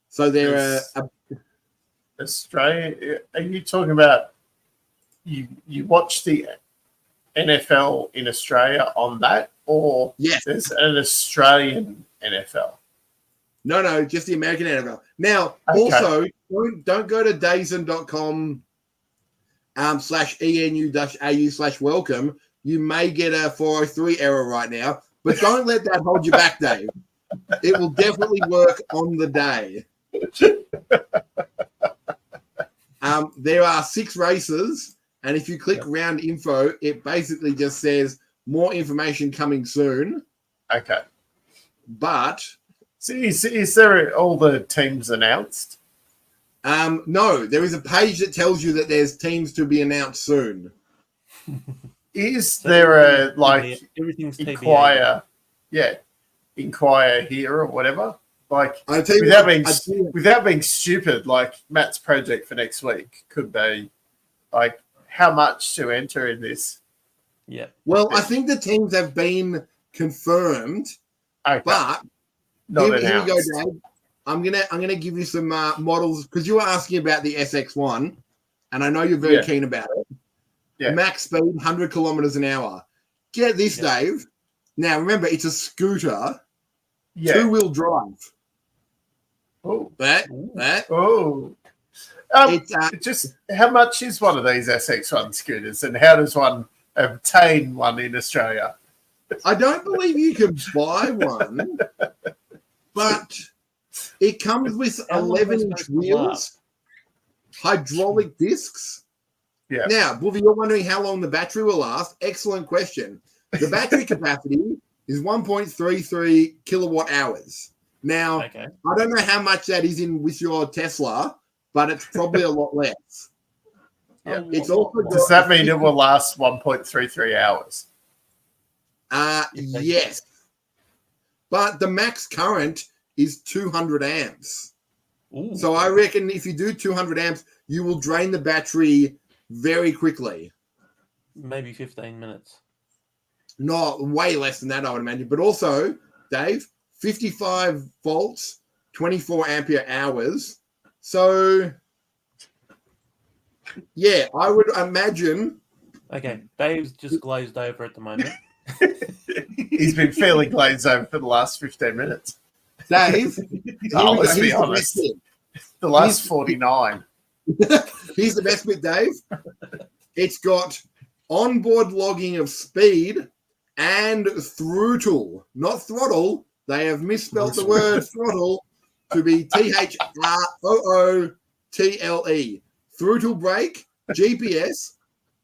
So they're Australia. Are you talking about you watch the NFL in Australia on that, or yes, there's an Australian NFL? No, just the American NFL. Now, also, don't go to DAZN.com /ENU-AU/welcome. You may get a 403 error right now, but don't let that hold you back, Dave. It will definitely work on the day. There are 6 races, and if you click round info, it basically just says more information coming soon. Okay. But is there all the teams announced? No, there is a page that tells you that there's teams to be announced soon. Is there a everything's inquire? Yeah, inquire here or whatever. Like without being stupid, like Matt's project for next week could be like how much to enter in this. Yeah. Well, I think the teams have been confirmed, but here we go, Dave. I'm gonna give you some models because you were asking about the SX1, and I know you're very keen about it. Yeah. Max speed 100 kilometers an hour. Get this, Dave. Now remember, it's a scooter, 2-wheel drive. Oh, that. Oh. Just how much is one of these SX1 scooters, and how does one obtain one in Australia? I don't believe you can buy one, but it comes with 11-inch wheels, hydraulic discs. Yeah. Now, Boovy, you're wondering how long the battery will last. Excellent question. The battery capacity is 1.33 kilowatt hours. Now, I don't know how much that is in with your Tesla, but it's probably a lot less. Yeah. It's also does that mean it will last 1.33 hours? Yes. But the max current is 200 amps. Ooh. So I reckon if you do 200 amps, you will drain the battery very quickly. Maybe 15 minutes. No, way less than that, I would imagine. But also, Dave, 55 volts, 24 ampere hours. So, yeah, I would imagine. Okay, Dave's just glazed over at the moment. He's been fairly glazed over for the last 15 minutes. Dave, let's be honest. The last 49. Here's the best bit, Dave. It's got onboard logging of speed and throttle, not throttle. They have misspelled the word throttle to be THROOTLE. Throttle brake, GPS,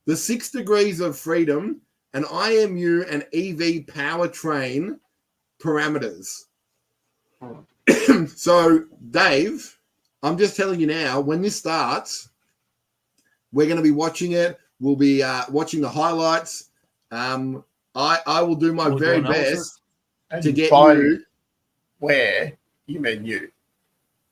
the 6 degrees of freedom, an IMU and EV powertrain parameters. So, Dave, I'm just telling you now, when this starts, We're going to be watching it. We'll be watching the highlights. I will do my very best to get you. Where you mean you?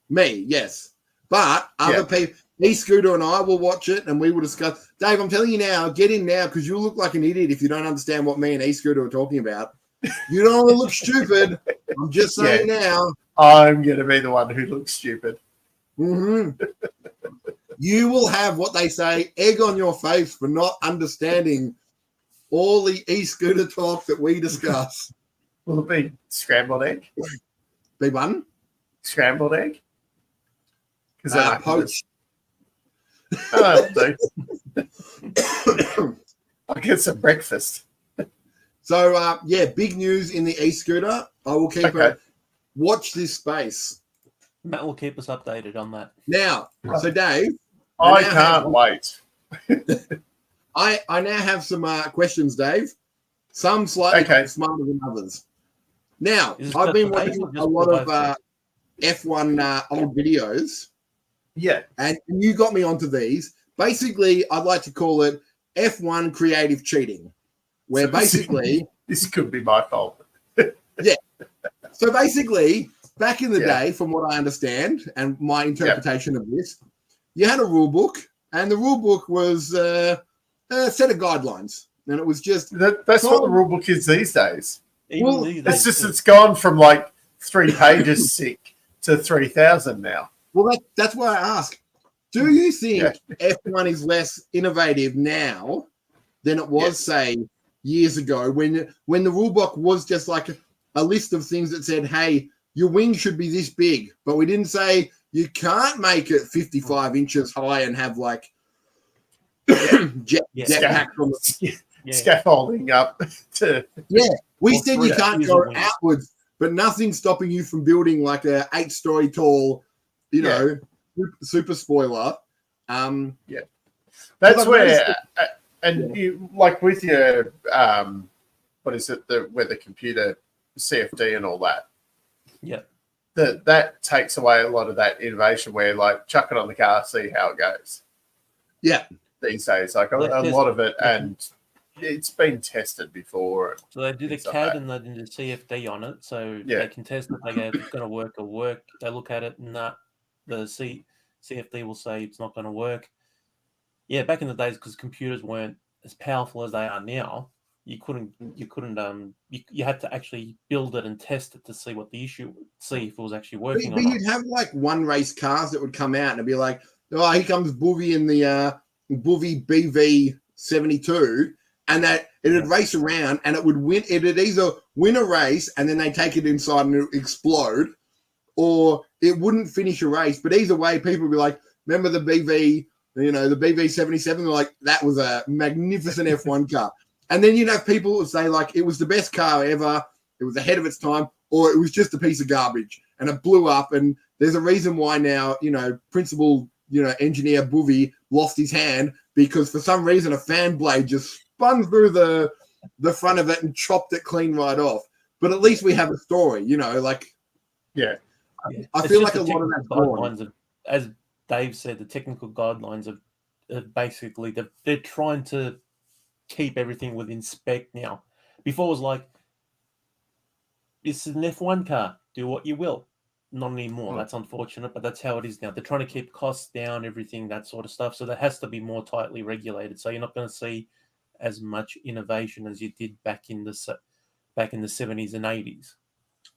Me, yes. But other people, E-Scooter and I will watch it and we will discuss. Dave, I'm telling you now, get in now because you look like an idiot if you don't understand what me and E-Scooter are talking about. You don't want to look stupid. I'm just saying now. I'm going to be the one who looks stupid. Mm-hmm. You will have what they say, egg on your face for not understanding all the E-Scooter talk that we discuss. Will it be scrambled egg? Be one? Scrambled egg? Because poached. I'll get some breakfast. So, big news in the e-scooter. I will keep it. Watch this space. Matt will keep us updated on that. Now, so Dave. I can't wait. I now have some questions, Dave. Some slightly smarter than others. Now, I've been watching a lot of F1 old videos. Yeah. And you got me onto these. Basically, I'd like to call it F1 creative cheating, where basically... This could be my fault. Yeah. So basically, back in the day, from what I understand and my interpretation of this, you had a rule book, and the rule book was a set of guidelines. And it was just... That's what the rule book is these days. It's just it's gone from like 3 pages sick to 3,000 now. Well, that's why I ask. Do you think F1 is less innovative now than it was, say, years ago when the rule book was just like a list of things that said, hey, your wing should be this big, but we didn't say you can't make it 55 inches high and have like jetpack from the scaffolding up to we said you can't go outwards, but nothing's stopping you from building like a 8-story tall, you know, super spoiler. That's where and you like with your what is it, where the computer CFD and all that. Yeah. That takes away a lot of that innovation where like chuck it on the car, see how it goes. Yeah. These days, like a lot of it, and it's been tested before. So they do the CAD and they do the CFD on it, so they can test it. They go, if it's going to work or work. They look at it, and the CFD will say it's not going to work. Yeah, back in the days, because computers weren't as powerful as they are now, you had to actually build it and test it to see what the issue, see if it was actually working. But you'd have like one race cars that would come out and it'd be like, oh, here comes Boovie in the Boovie BV72, and that it'd race around and it would win. It'd either win a race and then they take it inside and it would explode, or it wouldn't finish a race. But either way, people would be like, remember the BV, the BV77? They're like, that was a magnificent F1 car. And then you'd have people who would say, like, it was the best car ever, it was ahead of its time, or it was just a piece of garbage and it blew up. And there's a reason why now, principal, engineer Boovie lost his hand because for some reason a fan blade just spun through the front of it and chopped it clean right off. But at least we have a story, I feel like a lot of that guidelines, as Dave said, the technical guidelines are basically they're trying to keep everything within spec now. Before it was like, it's an F1 car, do what you will. Not anymore. That's unfortunate, but that's how it is now. They're trying to keep costs down, everything, that sort of stuff. So that has to be more tightly regulated. So you're not going to see as much innovation as you did back in the 70s and 80s.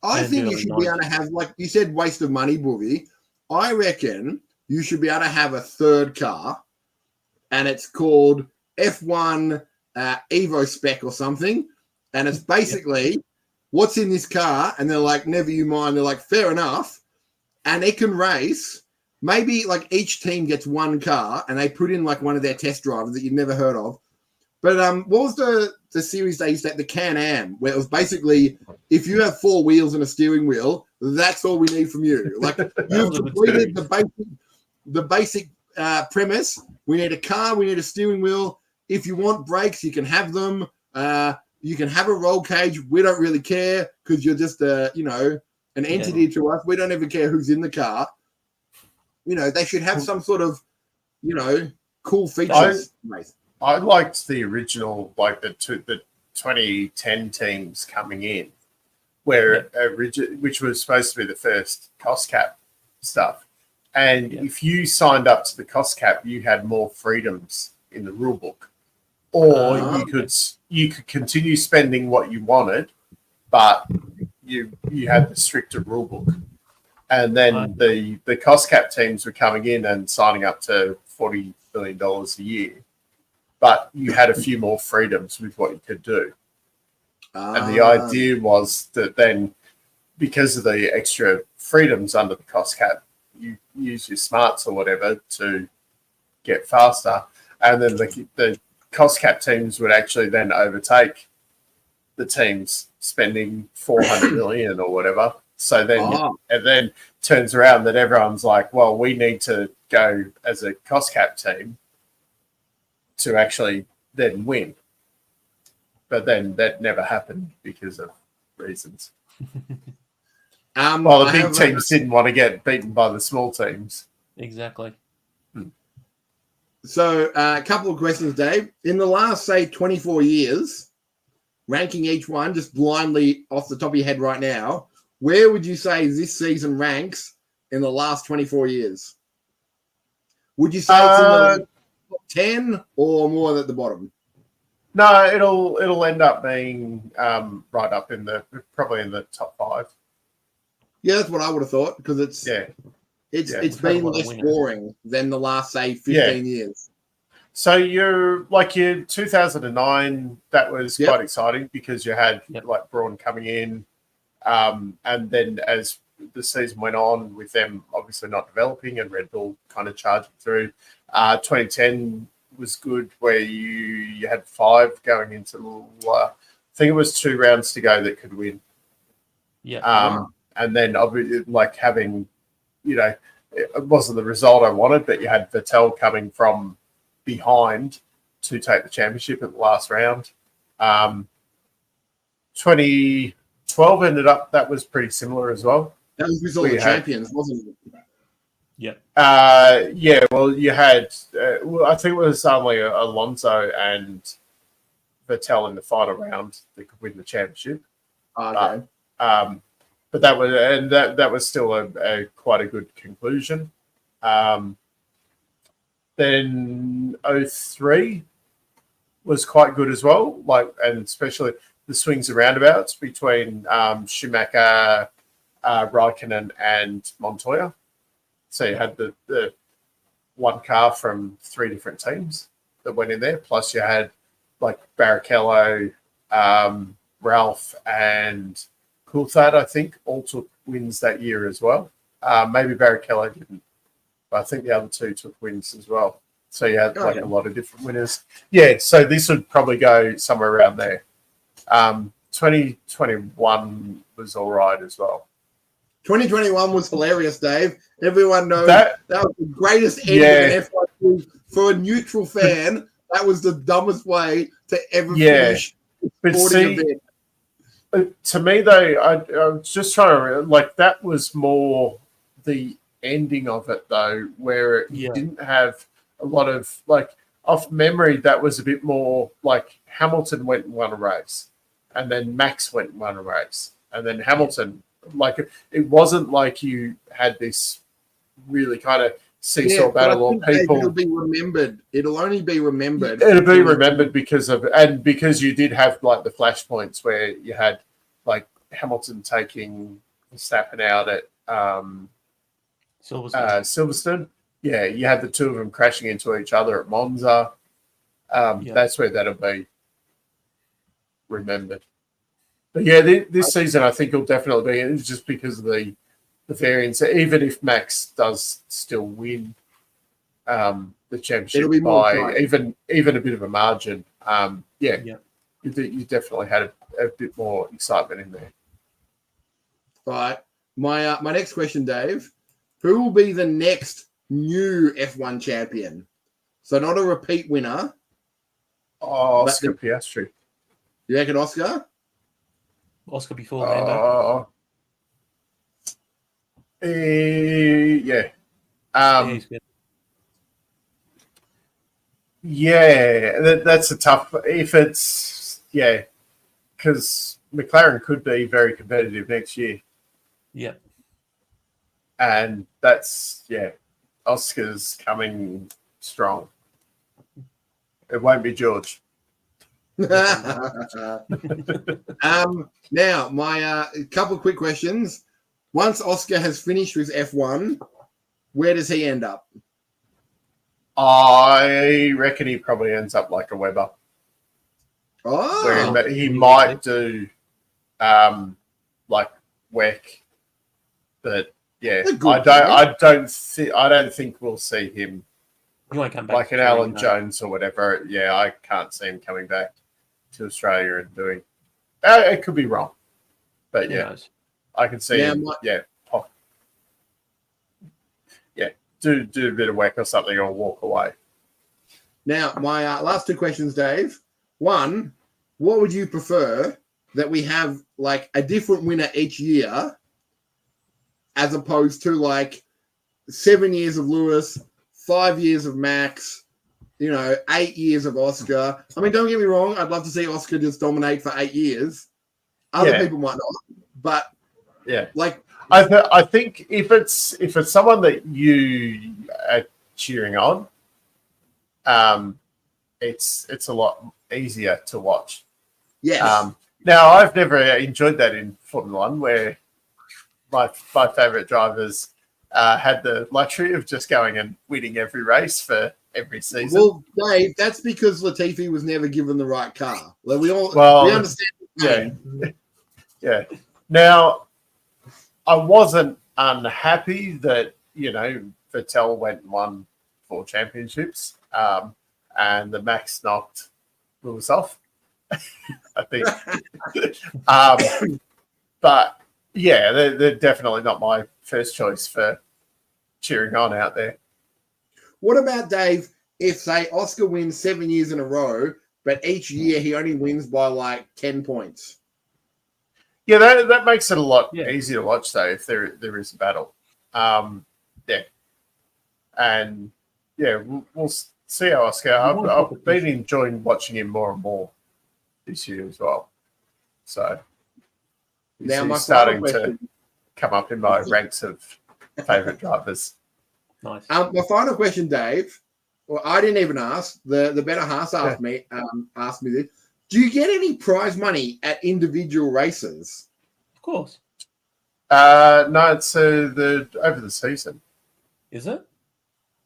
I think you should be able to have, like you said, waste of money, Boovie. I reckon you should be able to have a third car, and it's called F1 Evo Spec or something, and it's basically what's in this car, and they're like, never you mind. They're like, fair enough, and it can race. Maybe like each team gets one car, and they put in like one of their test drivers that you've never heard of. But what was the series they used to, the Can-Am, where it was basically if you have 4 wheels and a steering wheel, that's all we need from you. Like you've completed the basic premise. We need a car, we need a steering wheel. If you want brakes, you can have them. You can have a roll cage. We don't really care because you're just an entity to us. We don't ever care who's in the car. They should have some sort of, cool features. I liked the original, like the 2010 teams coming in, where which was supposed to be the first cost cap stuff. And if you signed up to the cost cap, you had more freedoms in the rule book, or you could continue spending what you wanted, but you had the stricter rule book. And then the cost cap teams were coming in and signing up to $40 billion a year, but you had a few more freedoms with what you could do. And the idea was that then, because of the extra freedoms under the cost cap, you use your smarts or whatever to get faster. And then the cost cap teams would actually then overtake the teams spending 400 million or whatever. So then, and then turns around that everyone's like, well, we need to go as a cost cap team to actually then win. But then that never happened because of reasons. Well, the big teams didn't want to get beaten by the small teams. Exactly. So a couple of questions, Dave. In the last, say, 24 years, ranking each one just blindly off the top of your head right now, where would you say this season ranks in the last 24 years? Would you say it's in the top 10 or more at the bottom? No, it'll end up being right up in probably in the top 5. Yeah, that's what I would have thought, because it's been less boring than the last, say, 15 years. So your 2009, that was quite exciting because you had like Braun coming in, and then as the season went on with them obviously not developing and Red Bull kind of charging through, 2010 was good where you had 5 going into I think it was 2 rounds to go that could win. Yeah. And then obviously like having, it wasn't the result I wanted, but you had Vettel coming from behind to take the championship at the last round. 2012 ended up, that was pretty similar as well. That was with all the champions, wasn't it? Yeah. Well, you had, I think it was only Alonso and Vettel in the final round that could win the championship. Okay. But that was still a quite a good conclusion. Then 03 was quite good as well, and especially the swings and roundabouts between Schumacher, Raikkonen, and Montoya. So you had the one car from 3 different teams that went in there. Plus you had like Barrichello, Ralph, and Coulthard, I think, all took wins that year as well. Maybe Barrichello didn't, but I think the other 2 took wins as well. So you had a lot of different winners. Yeah, so this would probably go somewhere around there. 2021 was all right as well. 2021 was hilarious, Dave. Everyone knows that was the greatest end of an F1 for a neutral fan. That was the dumbest way to ever finish a sporting event. To me, though, I was just trying to that was more the ending of it, though, where it didn't have a lot of off memory. That was a bit more like Hamilton went and won a race, and then Max went and won a race, and then Hamilton. It wasn't like you had this really kind of seesaw battle or people. It'll be remembered. It'll only be remembered. It'll be remembered because you did have the flashpoints where you had Hamilton taking Verstappen out at Silverstone. Yeah, you had the 2 of them crashing into each other at Monza. That's where that'll be remembered. But yeah, this season I think it'll definitely be. It's just because of the variance. Even if Max does still win the championship by even a bit of a margin, you definitely had a bit more excitement in there. All right. My next question, Dave. Who will be the next new F1 champion? So not a repeat winner. Oscar Piastri. You reckon Oscar? Oscar before Lando. Yeah. Yeah, that's a tough. If it's because McLaren could be very competitive next year. Yeah. And that's Oscar's coming strong. It won't be George. Now, my couple of quick questions. Once Oscar has finished with F1, where does he end up? I reckon he probably ends up like a Webber. Oh, where he might do like WEC, but I don't think we'll see him. He won't come back like an Alan Jones or whatever. Yeah, I can't see him coming back to Australia and doing. It could be wrong, but I can see him. Do a bit of WEC or something or walk away. Now, my last two questions, Dave. One, what would you prefer that we have like a different winner each year as opposed to like 7 years of Lewis, 5 years of Max, 8 years of Oscar? I mean, don't get me wrong. I'd love to see Oscar just dominate for 8 years. Other people might not, but like I think if it's someone that you are cheering on, it's a lot easier to watch. Yes. Now I've never enjoyed that in Formula One, where my favourite drivers had the luxury of just going and winning every race for every season. Well, Dave, that's because Latifi was never given the right car. Like we understand. Yeah. Now, I wasn't unhappy that Vettel went and won 4 championships, and the Max knocked Lewis off. I think, but they're definitely not my first choice for cheering on out there. What about Dave? If say Oscar wins 7 years in a row, but each year he only wins by like 10 points. Yeah, that makes it a lot easier to watch though if there is a battle. And we'll see how Oscar. I've been enjoying watching him more and more this year as well. So he's starting to come up in my ranks of favourite drivers. Nice. My final question, Dave. Well, I didn't even ask. The better half asked me this. Do you get any prize money at individual races? Of course. No, it's over the season. Is it?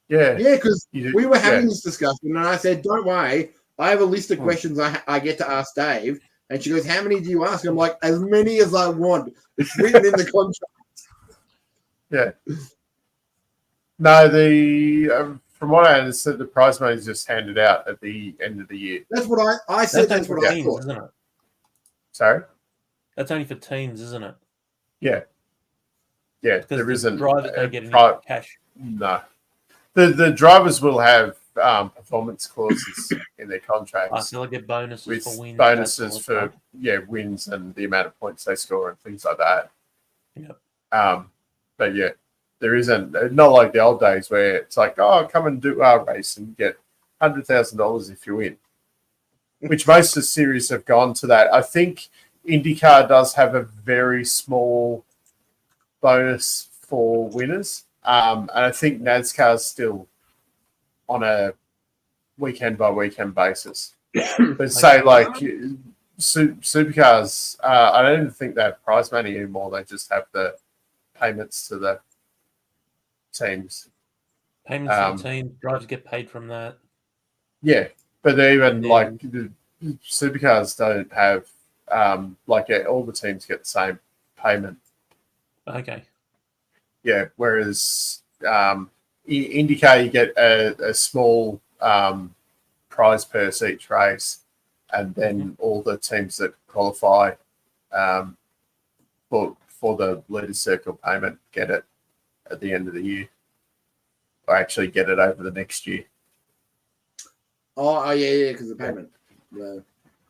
Yeah. Yeah, because we were having this discussion, and I said, "Don't worry, I have a list of questions I get to ask Dave." And she goes, "How many do you ask?" I'm like, "As many as I want. It's written in the contract." Yeah. No, from what I understood, the prize money is just handed out at the end of the year. That's what I said. That's what I thought. Isn't it? Sorry? That's only for teams, isn't it? Yeah. Yeah, there isn't. Drivers don't get any cash. No. The drivers will have performance clauses in their contracts. So they'll get bonuses for wins. Bonuses for wins and the amount of points they score and things like that. Yeah. But there isn't, not like the old days where it's like, oh, come and do our race and get $100,000 if you win. Which most of the series have gone to that. I think IndyCar does have a very small bonus for winners. And I think NASCAR's still on a weekend by weekend basis. But say like supercars, I don't even think they have prize money anymore. They just have the payments to the teams. Payments to the teams, drivers get paid from that. Yeah, but even like the supercars don't have all the teams get the same payment. Okay. Yeah, whereas IndyCar you get a small prize purse each race, and then all the teams that qualify for the Leaders Circle payment get it at the end of the year, or actually get it over the next year. Oh yeah, because the payment.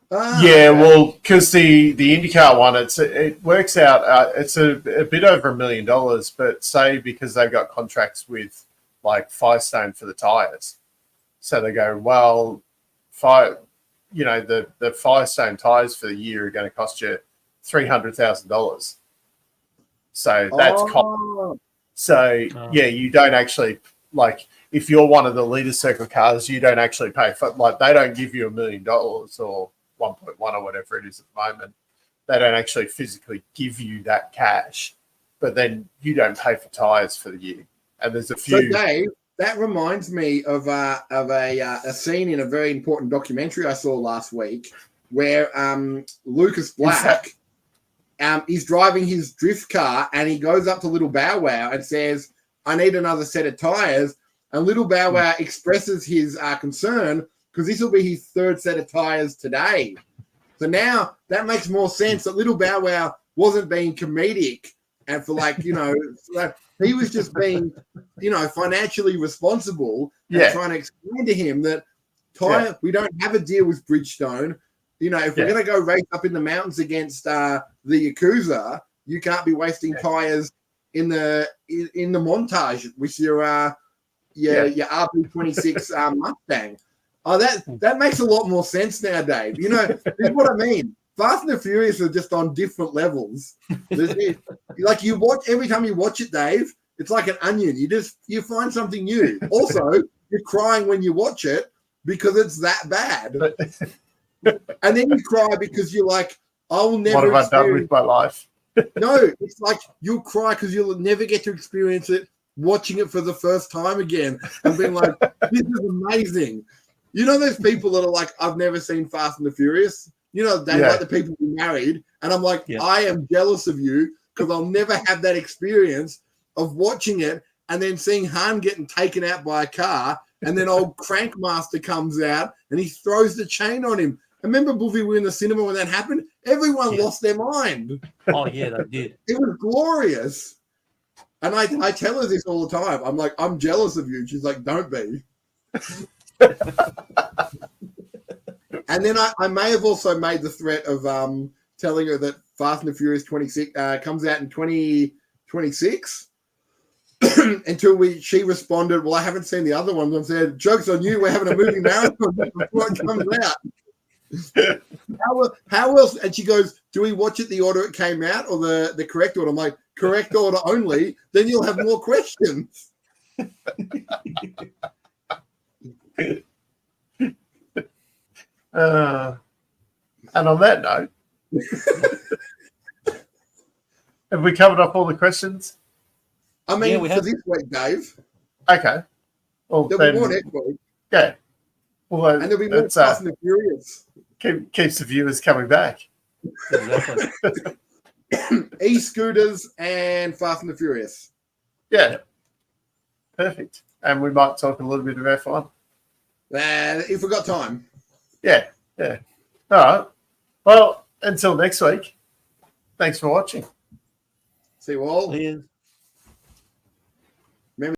Well, because the IndyCar one, it works out. It's a bit over $1 million, but say because they've got contracts with like Firestone for the tires, So they go, well, the Firestone tires for the year are going to cost you $300,000. So that's cost. So yeah, you don't actually, like, if you're one of the leader circle cars, you don't actually pay for, like, they don't give you $1 million or 1.1 or whatever it is at the moment. They don't actually physically give you that cash, but then you don't pay for tires for the year. And there's a few. So Dave, that reminds me of a scene in a very important documentary I saw last week, where Lucas Black, he's driving his drift car and he goes up to Little Bow Wow and says, "I need another set of tires." And Little Bow Wow expresses his concern because this will be his third set of tires today. So now that makes more sense that Little Bow Wow wasn't being comedic and for he was just being, financially responsible and trying to explain to him that we don't have a deal with Bridgestone. If we're going to go race up in the mountains against the Yakuza, you can't be wasting tires in the montage with your RP26 Mustang. Oh, that makes a lot more sense now, Dave. This is what I mean. Fast and the Furious are just on different levels. Like you watch, every time you watch it, Dave, it's like an onion. You find something new. Also, you're crying when you watch it because it's that bad. And then you cry because you're like, I will never. What have I done with my life? No, it's like you'll cry because you'll never get to experience it watching it for the first time again and being like, this is amazing. Those people that are like, I've never seen Fast and the Furious. They like the people who married. And I'm like, I am jealous of you because I'll never have that experience of watching it and then seeing Han getting taken out by a car and then old Crankmaster comes out and he throws the chain on him. I remember, Buffy, we were in the cinema when that happened. Everyone lost their mind. Oh, yeah, they did. It was glorious. And I tell her this all the time. I'm like, I'm jealous of you. She's like, don't be. And then I may have also made the threat of telling her that Fast and the Furious 26 comes out in 2026 until she responded, well, I haven't seen the other ones. I said, joke's on you. We're having a movie marathon before it comes out. How else? And she goes, do we watch it the order it came out or the correct order? I'm like, correct order only. Then you'll have more questions. And on that note, have we covered up all the questions? I mean, for this week, Dave. Okay. Well, there'll be more next week. Yeah. Well, and there'll be more Fast and the Furious. Keeps the viewers coming back. Exactly. E-scooters and Fast and the Furious. Yeah. Perfect. And we might talk a little bit of F1. If we've got time. Yeah. All right. Well, until next week, thanks for watching. See you all. See you.